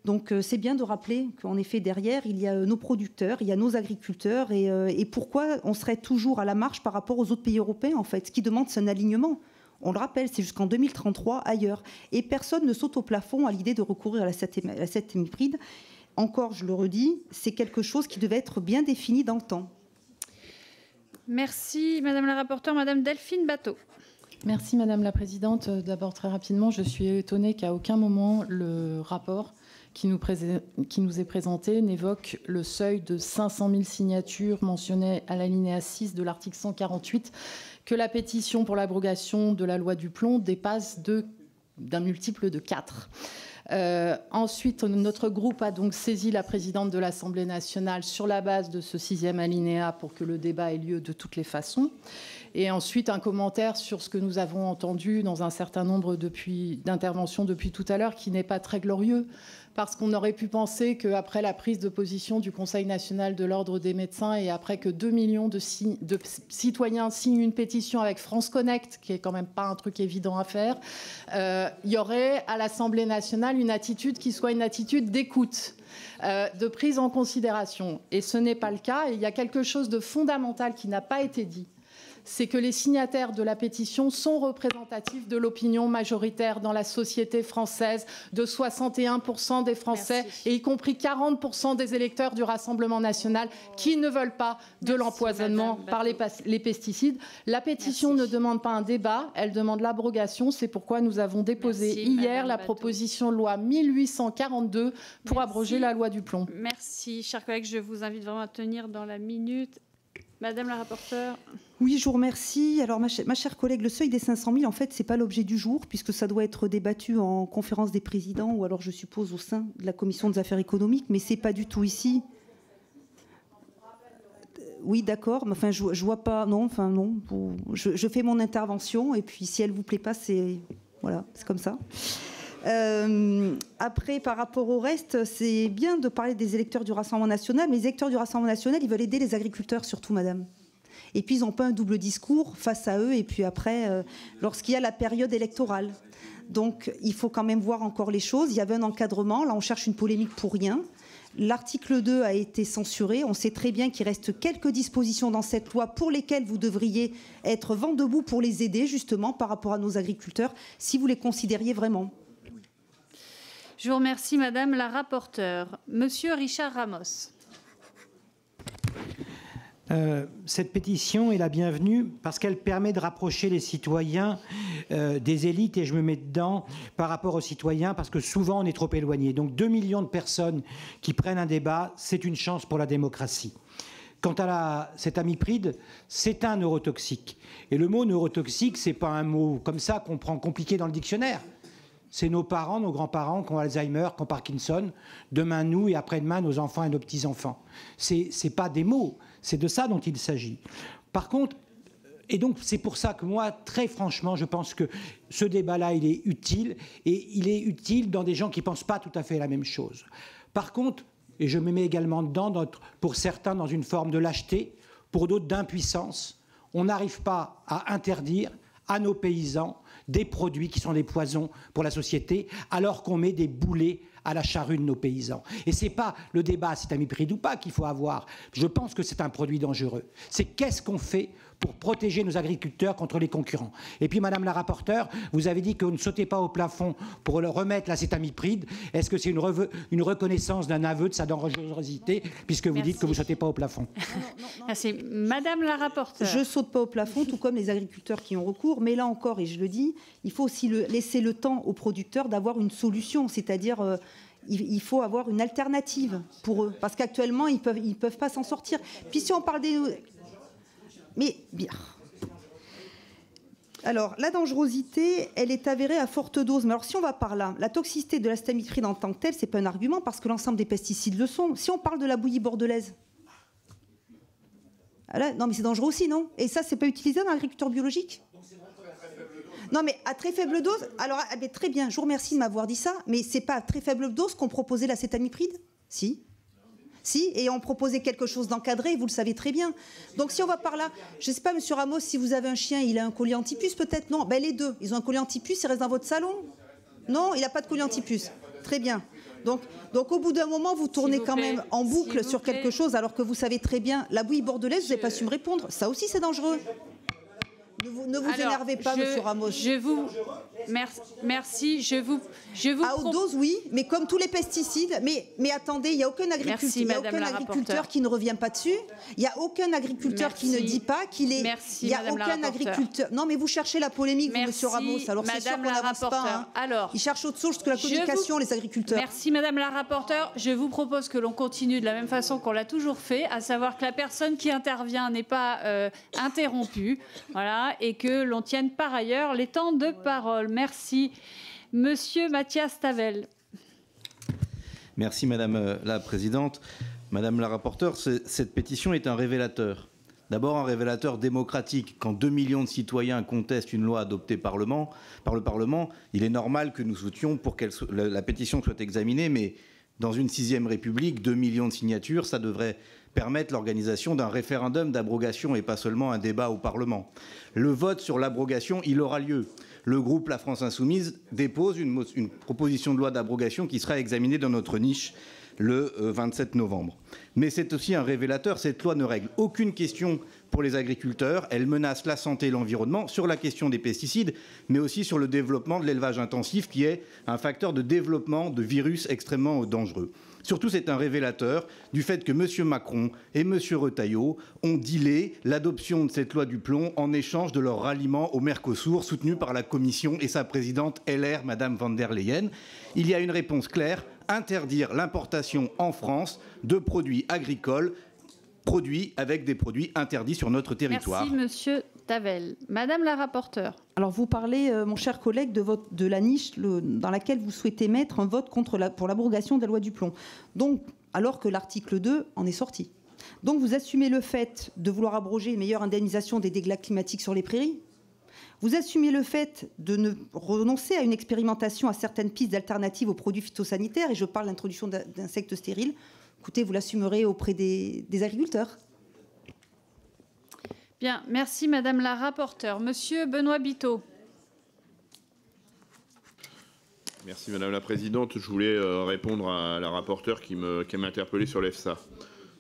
Donc c'est bien de rappeler qu'en effet derrière il y a nos producteurs, il y a nos agriculteurs et pourquoi on serait toujours à la marge par rapport aux autres pays européens en fait. Ce qui demande c'est un alignement. On le rappelle, c'est jusqu'en 2033 ailleurs et personne ne saute au plafond à l'idée de recourir à la septième hybride. Encore, je le redis, c'est quelque chose qui devait être bien défini dans le temps. Merci Madame la rapporteure, Madame Delphine Batho. Merci Madame la Présidente. D'abord très rapidement, je suis étonnée qu'à aucun moment le rapport qui nous est présenté n'évoque le seuil de 500 000 signatures mentionné à l'alinéa 6 de l'article 148, que la pétition pour l'abrogation de la loi du plomb dépasse d'un multiple de 4. Ensuite, notre groupe a donc saisi la présidente de l'Assemblée nationale sur la base de ce 6e alinéa pour que le débat ait lieu de toutes les façons. Et ensuite, un commentaire sur ce que nous avons entendu dans un certain nombre d'interventions depuis tout à l'heure, qui n'est pas très glorieux, parce qu'on aurait pu penser qu'après la prise de position du Conseil national de l'ordre des médecins et après que 2 millions de citoyens signent une pétition avec France Connect, qui est quand même pas un truc évident à faire, il y aurait à l'Assemblée nationale une attitude qui soit une attitude d'écoute, de prise en considération. Et ce n'est pas le cas. Et il y a quelque chose de fondamental qui n'a pas été dit. C'est que les signataires de la pétition sont représentatifs de l'opinion majoritaire dans la société française, de 61% des Français, et y compris 40% des électeurs du Rassemblement national qui ne veulent pas de l'empoisonnement par les pesticides. La pétition ne demande pas un débat, elle demande l'abrogation. C'est pourquoi nous avons déposé hier la proposition de loi 1842 pour abroger la loi du plomb. Merci, chers collègues. Je vous invite vraiment à tenir dans la minute. Madame la rapporteure. Oui, je vous remercie. Alors, ma chère collègue, le seuil des 500 000, en fait, ce n'est pas l'objet du jour, puisque ça doit être débattu en conférence des présidents, ou alors, je suppose, au sein de la Commission des affaires économiques, mais ce n'est pas du tout ici. Oui, d'accord, mais enfin, je vois pas... Non, enfin, non. Je fais mon intervention, et puis, si elle ne vous plaît pas, c'est... Voilà, c'est comme ça. Après, par rapport au reste, c'est bien de parler des électeurs du Rassemblement national, mais les électeurs du Rassemblement national, ils veulent aider les agriculteurs surtout, madame. Et puis, ils n'ont pas un double discours face à eux, et puis après, lorsqu'il y a la période électorale. Donc, il faut quand même voir encore les choses. Il y avait un encadrement. Là, on cherche une polémique pour rien. L'article 2 a été censuré. On sait très bien qu'il reste quelques dispositions dans cette loi pour lesquelles vous devriez être vent debout pour les aider, justement, par rapport à nos agriculteurs, si vous les considériez vraiment. Je vous remercie, Madame la rapporteure. Monsieur Richard Ramos. Cette pétition est la bienvenue parce qu'elle permet de rapprocher les citoyens des élites, et je me mets dedans par rapport aux citoyens parce que souvent on est trop éloigné. Donc 2 millions de personnes qui prennent un débat, c'est une chance pour la démocratie. Quant à cet amipride, c'est un neurotoxique. Et le mot neurotoxique, c'est pas un mot comme ça qu'on prend compliqué dans le dictionnaire. C'est nos parents, nos grands-parents qui ont Alzheimer, qui ont Parkinson. Demain, nous, et après-demain, nos enfants et nos petits-enfants. C'est pas des mots, c'est de ça dont il s'agit. Par contre, et donc c'est pour ça que moi, très franchement, je pense que ce débat-là, il est utile. Et il est utile dans des gens qui ne pensent pas tout à fait la même chose. Par contre, et je me mets également dedans, pour certains, dans une forme de lâcheté, pour d'autres d'impuissance, on n'arrive pas à interdire à nos paysans des produits qui sont des poisons pour la société, alors qu'on met des boulets à la charrue de nos paysans. Et ce n'est pas le débat, c'est amipride ou pas qu'il faut avoir. Je pense que c'est un produit dangereux. C'est qu'est-ce qu'on fait pour protéger nos agriculteurs contre les concurrents. Et puis, Madame la rapporteure, vous avez dit qu'on ne sautait pas au plafond pour le remettre l'acétamipride. Est-ce que c'est une reconnaissance d'un aveu de sa dangerosité, puisque vous dites que vous ne sautez pas au plafond? Merci. Madame la rapporteure. Je ne saute pas au plafond, tout comme les agriculteurs qui ont recours. Mais là encore, et je le dis, il faut aussi laisser le temps aux producteurs d'avoir une solution, c'est-à-dire... il faut avoir une alternative pour eux, parce qu'actuellement, ils peuvent pas s'en sortir. Puis si on parle des... Mais bien. Alors, la dangerosité, elle est avérée à forte dose. Mais alors, si on va par là, la toxicité de l'acétamipride en tant que telle, c'est pas un argument, parce que l'ensemble des pesticides le sont. Si on parle de la bouillie bordelaise, là, non, mais c'est dangereux aussi, non? Et ça, c'est pas utilisé dans l'agriculture biologique? Non, mais à très faible dose, alors très bien, je vous remercie de m'avoir dit ça, mais c'est pas à très faible dose qu'on proposait l'acétamipride? Si. Si, et on proposait quelque chose d'encadré, vous le savez très bien. Donc si on va par là, je ne sais pas, Monsieur Ramos, si vous avez un chien, il a un collier anti-puce peut-être? Non, ben les deux, ils ont un collier anti-puce, il reste dans votre salon? Non, il n'a pas de collier anti-puce. Très bien. Donc au bout d'un moment, vous tournez quand même en boucle sur quelque chose, alors que vous savez très bien, la bouillie bordelaise, vous n'avez pas su me répondre. Ça aussi, c'est dangereux. Ne vous énervez pas, Monsieur Ramos. Merci. Je vous à haute dose, oui, mais comme tous les pesticides. Mais attendez, il n'y a aucun agriculteur qui ne revient pas dessus. Il n'y a aucun agriculteur qui ne dit pas qu'il est. Merci, il n'y a aucun agriculteur. Non, mais vous cherchez la polémique, vous, Monsieur Ramos. Alors c'est sûr qu'on n'avance pas. Hein. Alors, ils cherchent autre chose que la communication, les agriculteurs. Merci, Madame la rapporteure. Je vous propose que l'on continue de la même façon qu'on l'a toujours fait, à savoir que la personne qui intervient n'est pas interrompue. Voilà. Et que l'on tienne par ailleurs les temps de parole. Merci. Monsieur Mathias Tavel. Merci Madame la Présidente. Madame la rapporteure, cette pétition est un révélateur. D'abord un révélateur démocratique. Quand 2 millions de citoyens contestent une loi adoptée par le Parlement, il est normal que nous souhaitions pour que la pétition soit examinée, mais dans une 6e République, 2 millions de signatures, ça devrait permettre l'organisation d'un référendum d'abrogation et pas seulement un débat au Parlement. Le vote sur l'abrogation, il aura lieu. Le groupe La France Insoumise dépose une proposition de loi d'abrogation qui sera examinée dans notre niche le 27 novembre. Mais c'est aussi un révélateur, cette loi ne règle aucune question pour les agriculteurs, elle menace la santé et l'environnement sur la question des pesticides, mais aussi sur le développement de l'élevage intensif qui est un facteur de développement de virus extrêmement dangereux. Surtout, c'est un révélateur du fait que M. Macron et M. Retailleau ont dealé l'adoption de cette loi du plomb en échange de leur ralliement au Mercosur, soutenu par la Commission et sa présidente LR, Mme van der Leyen. Il y a une réponse claire, interdire l'importation en France de produits agricoles produits avec des produits interdits sur notre territoire. Merci, Monsieur Tavel. Madame la rapporteure. Alors, vous parlez, mon cher collègue, de la niche dans laquelle vous souhaitez mettre un vote pour l'abrogation de la loi du plomb. Donc, alors que l'article 2 en est sorti. Donc, vous assumez le fait de vouloir abroger une meilleure indemnisation des dégâts climatiques sur les prairies. Vous assumez le fait de ne renoncer à une expérimentation à certaines pistes d'alternatives aux produits phytosanitaires, et je parle d'introduction d'insectes stériles. Écoutez, vous l'assumerez auprès des agriculteurs. Bien, merci Madame la rapporteure. Monsieur Benoît Biteau. Merci Madame la Présidente. Je voulais répondre à la rapporteure qui m'a interpellé sur l'EFSA.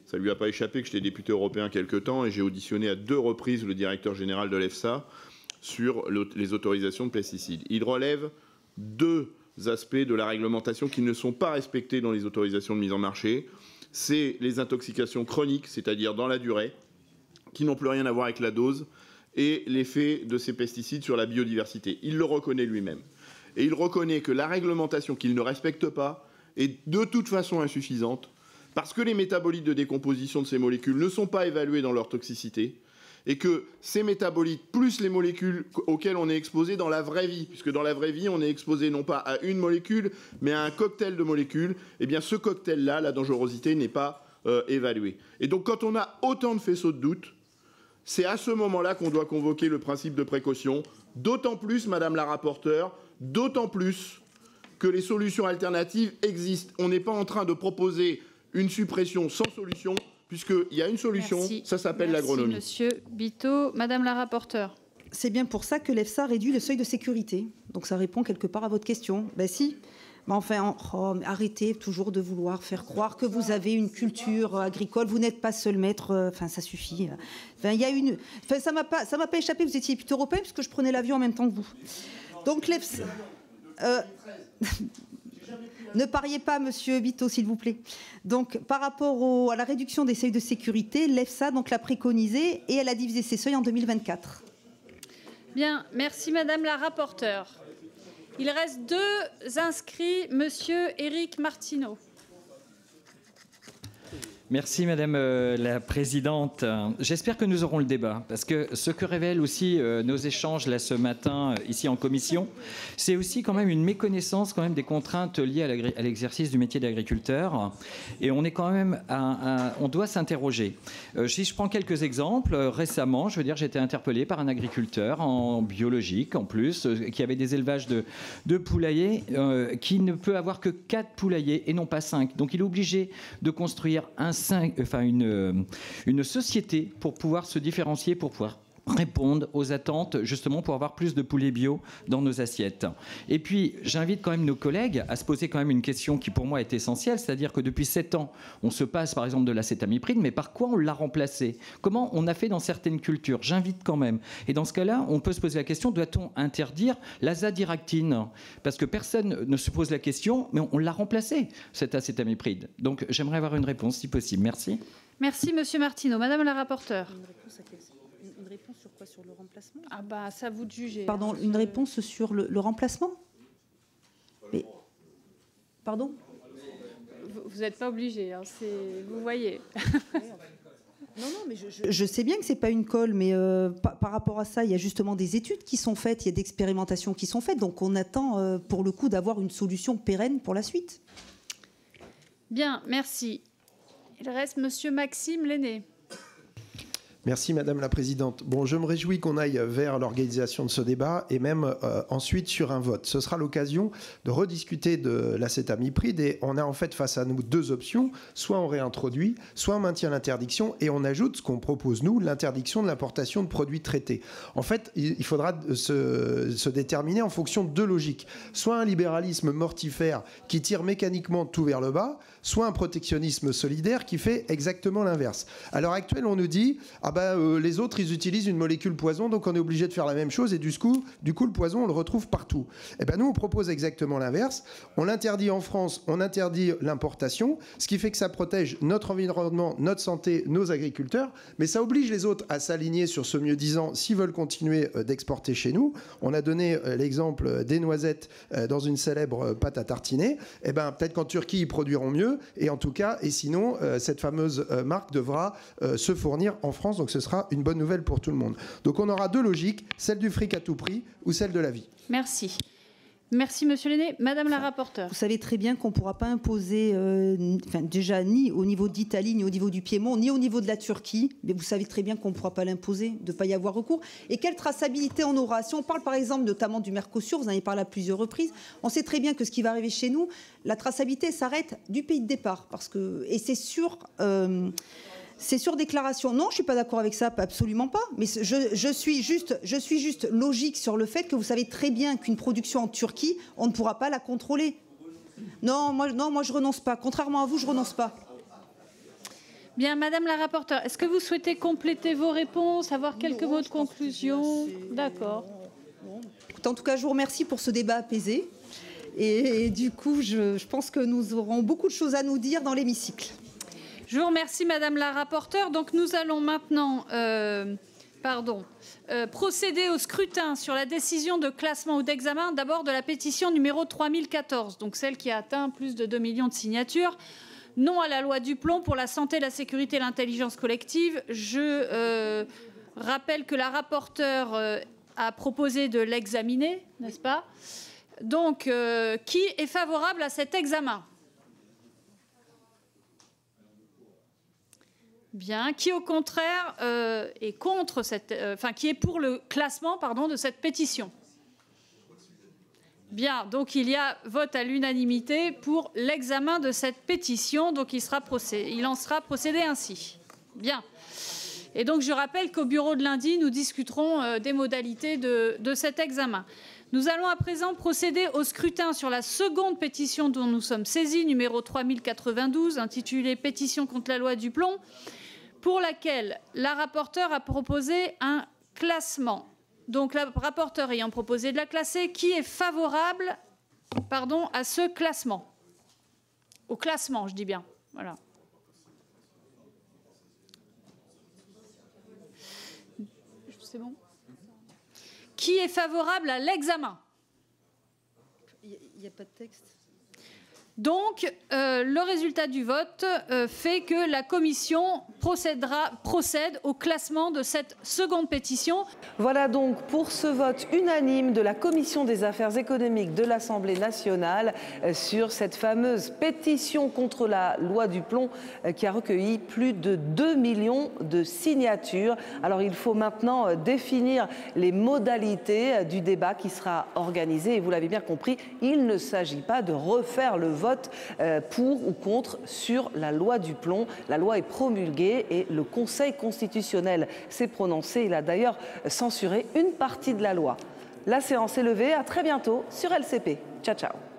Ça ne lui a pas échappé que j'étais député européen quelque temps et j'ai auditionné à 2 reprises le directeur général de l'EFSA sur les autorisations de pesticides. Il relève 2 aspects de la réglementation qui ne sont pas respectés dans les autorisations de mise en marché. C'est les intoxications chroniques, c'est-à-dire dans la durée, qui n'ont plus rien à voir avec la dose, et l'effet de ces pesticides sur la biodiversité. Il le reconnaît lui-même. Et il reconnaît que la réglementation qu'il ne respecte pas est de toute façon insuffisante, parce que les métabolites de décomposition de ces molécules ne sont pas évalués dans leur toxicité, et que ces métabolites, plus les molécules auxquelles on est exposé dans la vraie vie, puisque dans la vraie vie, on est exposé non pas à une molécule, mais à un cocktail de molécules, eh bien ce cocktail-là, la dangerosité n'est pas évaluée. Et donc quand on a autant de faisceaux de doute, c'est à ce moment-là qu'on doit convoquer le principe de précaution, d'autant plus, Madame la rapporteure, d'autant plus que les solutions alternatives existent. On n'est pas en train de proposer une suppression sans solution, puisqu'il y a une solution, ça s'appelle l'agronomie. Monsieur Biteau. Madame la rapporteure. C'est bien pour ça que l'EFSA réduit le seuil de sécurité. Donc ça répond quelque part à votre question. Ben si. Mais enfin, arrêtez toujours de vouloir faire croire que vous avez une culture agricole. Vous n'êtes pas seul maître. Enfin, ça suffit. Enfin, il y a une. Enfin, ça m'a pas échappé. Vous étiez député européen puisque je prenais l'avion en même temps que vous. Donc l'EFSA. Ne pariez pas, Monsieur Biteau, s'il vous plaît. Donc, par rapport à la réduction des seuils de sécurité, l'EFSA l'a préconisé et elle a divisé ces seuils en 2024. Bien, merci Madame la rapporteure. Il reste 2 inscrits, Monsieur Éric Martineau. Merci Madame la Présidente. J'espère que nous aurons le débat, parce que ce que révèlent aussi nos échanges là ce matin ici en commission, c'est aussi quand même une méconnaissance quand même des contraintes liées à l'exercice du métier d'agriculteur. Et on est quand même on doit s'interroger. Si je prends quelques exemples, récemment, je veux dire, j'ai été interpellé par un agriculteur en biologique en plus, qui avait des élevages de poulaillers, qui ne peut avoir que 4 poulaillers et non pas 5. Donc il est obligé de construire une société pour pouvoir se différencier, pour pouvoir répondre aux attentes, justement pour avoir plus de poulets bio dans nos assiettes. Et puis, j'invite quand même nos collègues à se poser quand même une question qui pour moi est essentielle, c'est-à-dire que depuis 7 ans, on se passe par exemple de l'acétamipride, mais par quoi on l'a remplacé? Comment on a fait dans certaines cultures? J'invite quand même. Et dans ce cas-là, on peut se poser la question, doit-on interdire l'azadiractine? Parce que personne ne se pose la question, mais on l'a remplacé, cet acétamipride. Donc, j'aimerais avoir une réponse, si possible. Merci. Merci, Monsieur Martineau. Madame la rapporteure. Une réponse sur quoi? Sur le remplacement? Ah bah, ça vous de juger. Pardon, une réponse sur le remplacement? Mais... Pardon? Vous n'êtes pas obligé, hein, vous voyez. Non, mais je sais bien que c'est pas une colle, mais par rapport à ça, il y a justement des études qui sont faites, il y a des expérimentations qui sont faites, donc on attend pour le coup d'avoir une solution pérenne pour la suite. Bien, merci. Il reste Monsieur Maxime Lenné. Merci Madame la Présidente. Bon, je me réjouis qu'on aille vers l'organisation de ce débat et même ensuite sur un vote. Ce sera l'occasion de rediscuter de l'acétamipride et on a en fait face à nous 2 options. Soit on réintroduit, soit on maintient l'interdiction et on ajoute ce qu'on propose nous, l'interdiction de l'importation de produits traités. En fait, il faudra se déterminer en fonction de 2 logiques. Soit un libéralisme mortifère qui tire mécaniquement tout vers le bas, soit un protectionnisme solidaire qui fait exactement l'inverse. À l'heure actuelle, on nous dit les autres, ils utilisent une molécule poison, donc on est obligé de faire la même chose, et du coup, le poison, on le retrouve partout. Et ben nous, on propose exactement l'inverse. On l'interdit en France, on interdit l'importation, ce qui fait que ça protège notre environnement, notre santé, nos agriculteurs, mais ça oblige les autres à s'aligner sur ce mieux-disant s'ils veulent continuer d'exporter chez nous. On a donné l'exemple des noisettes dans une célèbre pâte à tartiner. Et ben peut-être qu'en Turquie, ils produiront mieux, et en tout cas, et sinon, cette fameuse marque devra se fournir en France. Donc ce sera une bonne nouvelle pour tout le monde. Donc on aura 2 logiques, celle du fric à tout prix ou celle de la vie. Merci. Merci Monsieur Lenné. Madame la rapporteure. Vous savez très bien qu'on ne pourra pas imposer, déjà ni au niveau d'Italie, ni au niveau du Piémont, ni au niveau de la Turquie, mais vous savez très bien qu'on ne pourra pas l'imposer, de ne pas y avoir recours. Et quelle traçabilité on aura? Si on parle par exemple notamment du Mercosur, vous en avez parlé à plusieurs reprises, on sait très bien que ce qui va arriver chez nous, la traçabilité s'arrête du pays de départ. Et c'est sûr... C'est sur déclaration. Non, je ne suis pas d'accord avec ça, absolument pas. Mais je suis juste logique sur le fait que vous savez très bien qu'une production en Turquie, on ne pourra pas la contrôler. Non, moi je renonce pas. Contrairement à vous, je renonce pas. Bien, Madame la rapporteure, est-ce que vous souhaitez compléter vos réponses, avoir quelques mots de conclusion? D'accord. En tout cas, je vous remercie pour ce débat apaisé. Et du coup, je pense que nous aurons beaucoup de choses à nous dire dans l'hémicycle. Je vous remercie, Madame la rapporteure. Donc, nous allons maintenant procéder au scrutin sur la décision de classement ou d'examen, d'abord de la pétition numéro 3014, donc celle qui a atteint plus de 2 millions de signatures. Non à la loi Duplon pour la santé, la sécurité et l'intelligence collective. Je rappelle que la rapporteure a proposé de l'examiner, n'est-ce pas? Donc, qui est favorable à cet examen? Bien. Qui, au contraire, est contre qui est pour le classement, de cette pétition? Bien. Donc, il y a vote à l'unanimité pour l'examen de cette pétition. Donc, il en sera procédé ainsi. Bien. Et donc, je rappelle qu'au bureau de lundi, nous discuterons des modalités de cet examen. Nous allons à présent procéder au scrutin sur la seconde pétition dont nous sommes saisis, numéro 3092, intitulée « Pétition contre la loi Duplon », pour laquelle la rapporteure a proposé un classement. Donc, la rapporteure ayant proposé de la classer, qui est favorable à ce classement? Au classement, je dis bien. Voilà. C'est bon. Qui est favorable à l'examen? Il n'y a pas de texte. Donc, le résultat du vote fait que la commission procède au classement de cette seconde pétition. Voilà donc pour ce vote unanime de la Commission des affaires économiques de l'Assemblée nationale sur cette fameuse pétition contre la loi Duplon qui a recueilli plus de 2 millions de signatures. Alors, il faut maintenant définir les modalités du débat qui sera organisé. Et vous l'avez bien compris, il ne s'agit pas de refaire le vote pour ou contre sur la loi Duplon. La loi est promulguée et le Conseil constitutionnel s'est prononcé. Il a d'ailleurs censuré une partie de la loi. La séance est levée. À très bientôt sur LCP. Ciao, ciao.